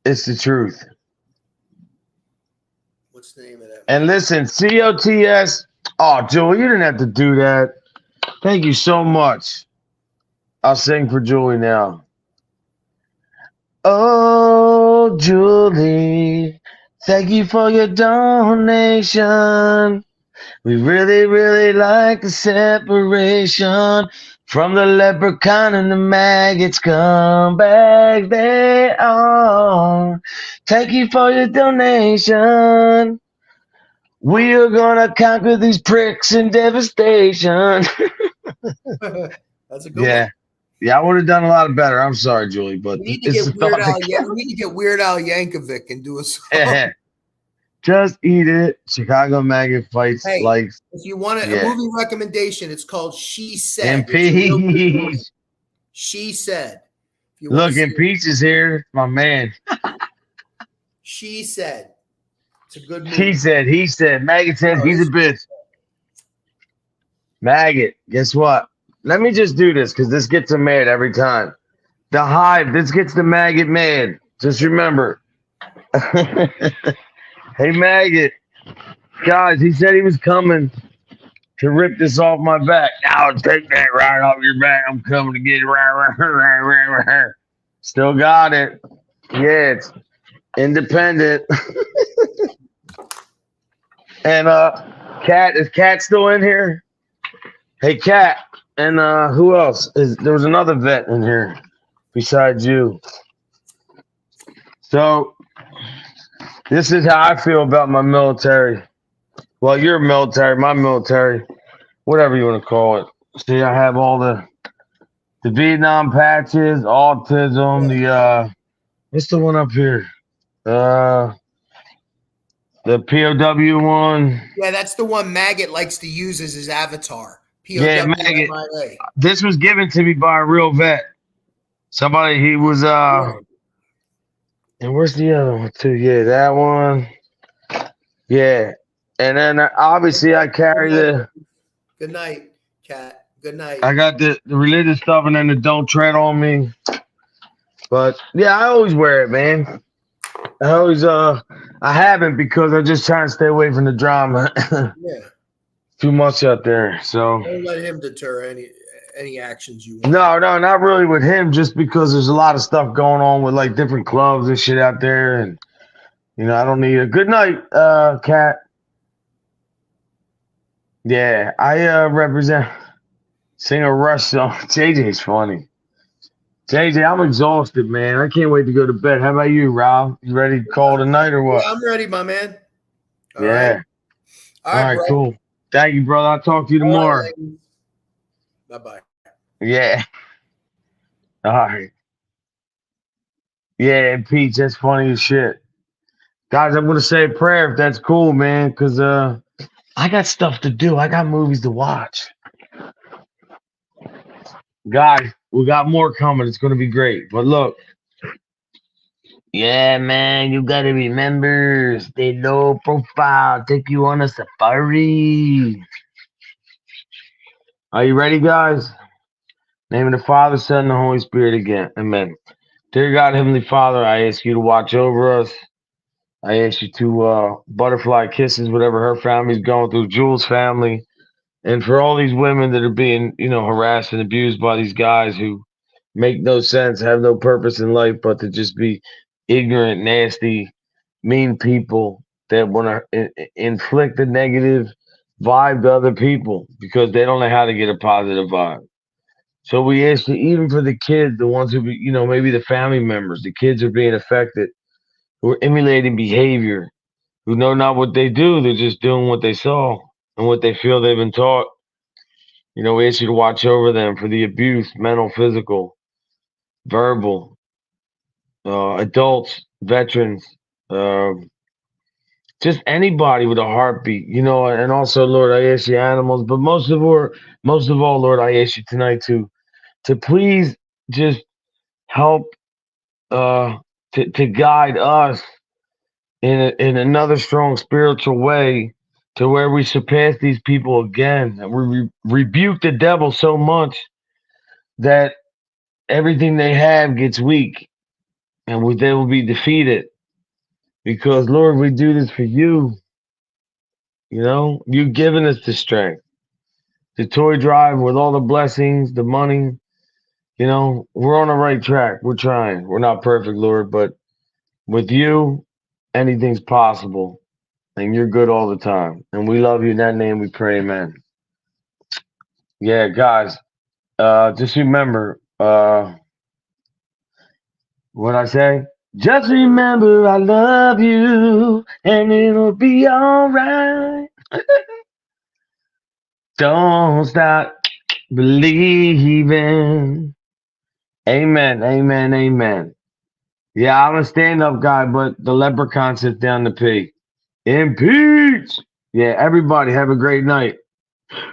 It's the truth. What's the name of that? And listen, COTS. Oh, Julie, you didn't have to do that. Thank you so much. I'll sing for Julie now. Oh, Julie, thank you for your donation. We really, really like the separation from the leprechaun and the maggots. Come back, they are. Thank you for your donation. We are gonna conquer these pricks and devastation. That's a good one. Yeah, I would have done a lot better. I'm sorry, Julie, but We need to it's get the thought. we need to get Weird Al Yankovic and do a song. Just eat it. Chicago Maggot fights Hey, like. if you want a movie recommendation, it's called She Said. And Peach. She Said. If you Look, and Peach is here, my man. She Said. It's a good movie. She said, he said, Maggot said, he's a bitch. Maggot, guess what? Let me just do this because this gets him mad every time. The Hive, this gets the Maggot mad. Just remember. Hey, Maggot. Guys, he said he was coming to rip this off my back. Now take that right off your back. I'm coming to get it. Still got it. Yeah, it's independent. And Cat, is Cat still in here? Hey, Cat. And who else? There was another vet in here besides you. So this is how I feel about my military. Well, your military, my military, whatever you want to call it. See, I have all the Vietnam patches, autism, the what's the one up here? The POW one. Yeah, that's the one Maggot likes to use as his avatar. POW. Yeah, Maggot. This was given to me by a real vet. Somebody, he was and where's the other one too? Yeah, that one. Yeah. And then obviously I carry the. Good night, Cat. Good night. I got the religious stuff and then the don't tread on me. But yeah, I always wear it, man. I always I haven't because I'm just trying to stay away from the drama. Yeah. Too much out there. So don't let him deter any actions you want. No, not really with him, just because there's a lot of stuff going on with like different clubs and shit out there, and I don't need a good night, Cat. Yeah, I represent sing a Rush song. JJ's funny. JJ, I'm exhausted, man. I can't wait to go to bed. How about you, Rob? You ready to call tonight or what? Yeah, I'm ready, my man. All right. All right, cool. Thank you, brother. I'll talk to you tomorrow. Bye-bye. Yeah. All right. Yeah, and Peach, that's funny as shit. Guys, I'm going to say a prayer if that's cool, man, because I got stuff to do. I got movies to watch. Guys, we got more coming. It's going to be great. But look. Yeah, man, you got to remember, stay low profile. Take you on a safari. Are you ready, guys? Name of the Father, Son, and the Holy Spirit again. Amen. Dear God, Heavenly Father, I ask you to watch over us. I ask you to butterfly kisses, whatever her family's going through, Jules' family, and for all these women that are being, harassed and abused by these guys who make no sense, have no purpose in life, but to just be ignorant, nasty, mean people that want to inflict a negative vibe to other people because they don't know how to get a positive vibe. So we ask you, even for the kids, the ones who, maybe the family members, the kids are being affected, who are emulating behavior, who know not what they do. They're just doing what they saw and what they feel they've been taught. We ask you to watch over them for the abuse, mental, physical, verbal, adults, veterans, just anybody with a heartbeat, and also, Lord, I ask you animals, but most of all, Lord, I ask you tonight to please just help to guide us in another strong spiritual way to where we surpass these people again. And we rebuke the devil so much that everything they have gets weak and they will be defeated. Because, Lord, we do this for you. You've given us the strength. The toy drive with all the blessings, the money, we're on the right track. We're trying. We're not perfect, Lord, but with you, anything's possible. And you're good all the time. And we love you. In that name we pray, amen. Yeah, guys, just remember, what I say? Just remember I love you and it'll be all right. Don't stop believing. Amen. Amen. Amen. Yeah, I'm a stand-up guy, but the leprechaun sits down to pee. Impeach! Yeah, everybody have a great night.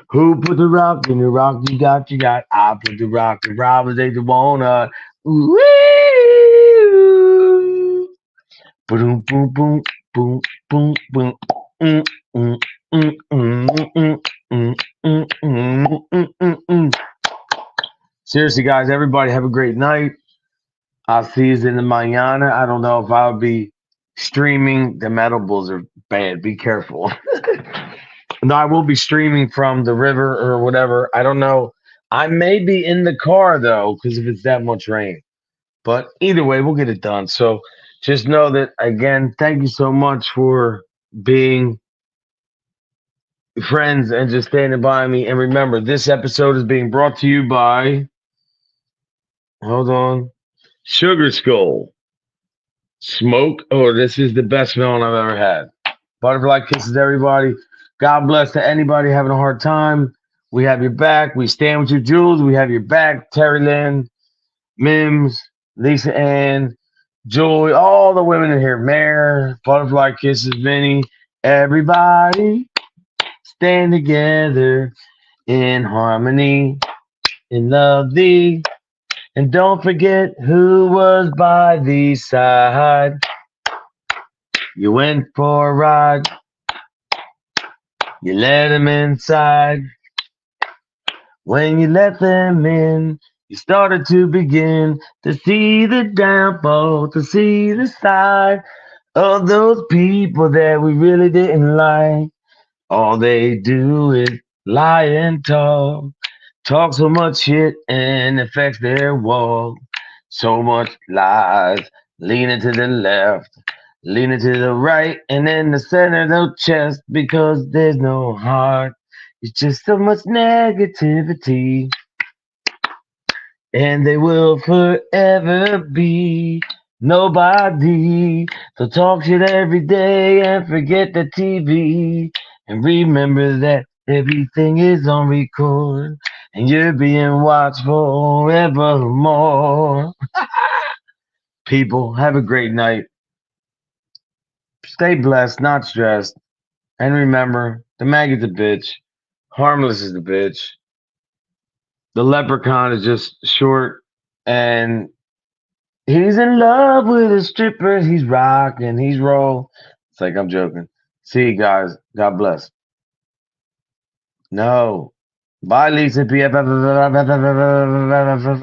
Who put the rock in the rock you got? I put the rock in Robbers, they the wanna. Ooh, boom, boom, boom, boom, boom, boom. Mm, mm, mm, mm, mm, mm, mm, mm. Seriously, guys, everybody have a great night. I'll see you in the mañana. I don't know if I'll be streaming. The medibles are bad. Be careful. No, I will be streaming from the river or whatever. I don't know. I may be in the car though, because if it's that much rain. But either way, we'll get it done. So just know that again, thank you so much for being friends and just standing by me. And remember, this episode is being brought to you by hold on. Sugar Skull. Smoke. Oh, this is the best melon I've ever had. Butterfly kisses, everybody. God bless to anybody having a hard time. We have your back. We stand with you, Jules. We have your back. Terry Lynn, Mims, Lisa Ann, Joy, all the women in here. Mare, Butterfly kisses, Vinny. Everybody stand together in harmony, in love thee. And don't forget who was by the side. You went for a ride. You let them inside. When you let them in, you started to begin to see the downfall, to see the side of those people that we really didn't like. All they do is lie and talk so much shit and affects their walk. So much lies, leaning to the left, leaning to the right, and in the center of the chest because there's no heart. It's just so much negativity, and they will forever be nobody. So talk shit every day and forget the TV, and remember that everything is on record, and you're being watched forevermore. People, have a great night. Stay blessed, not stressed. And remember, the maggot's a bitch. Harmless is the bitch. The leprechaun is just short, and he's in love with a stripper. He's rocking, he's roll. It's like I'm joking. See you guys. God bless. No. Bye, Lisa.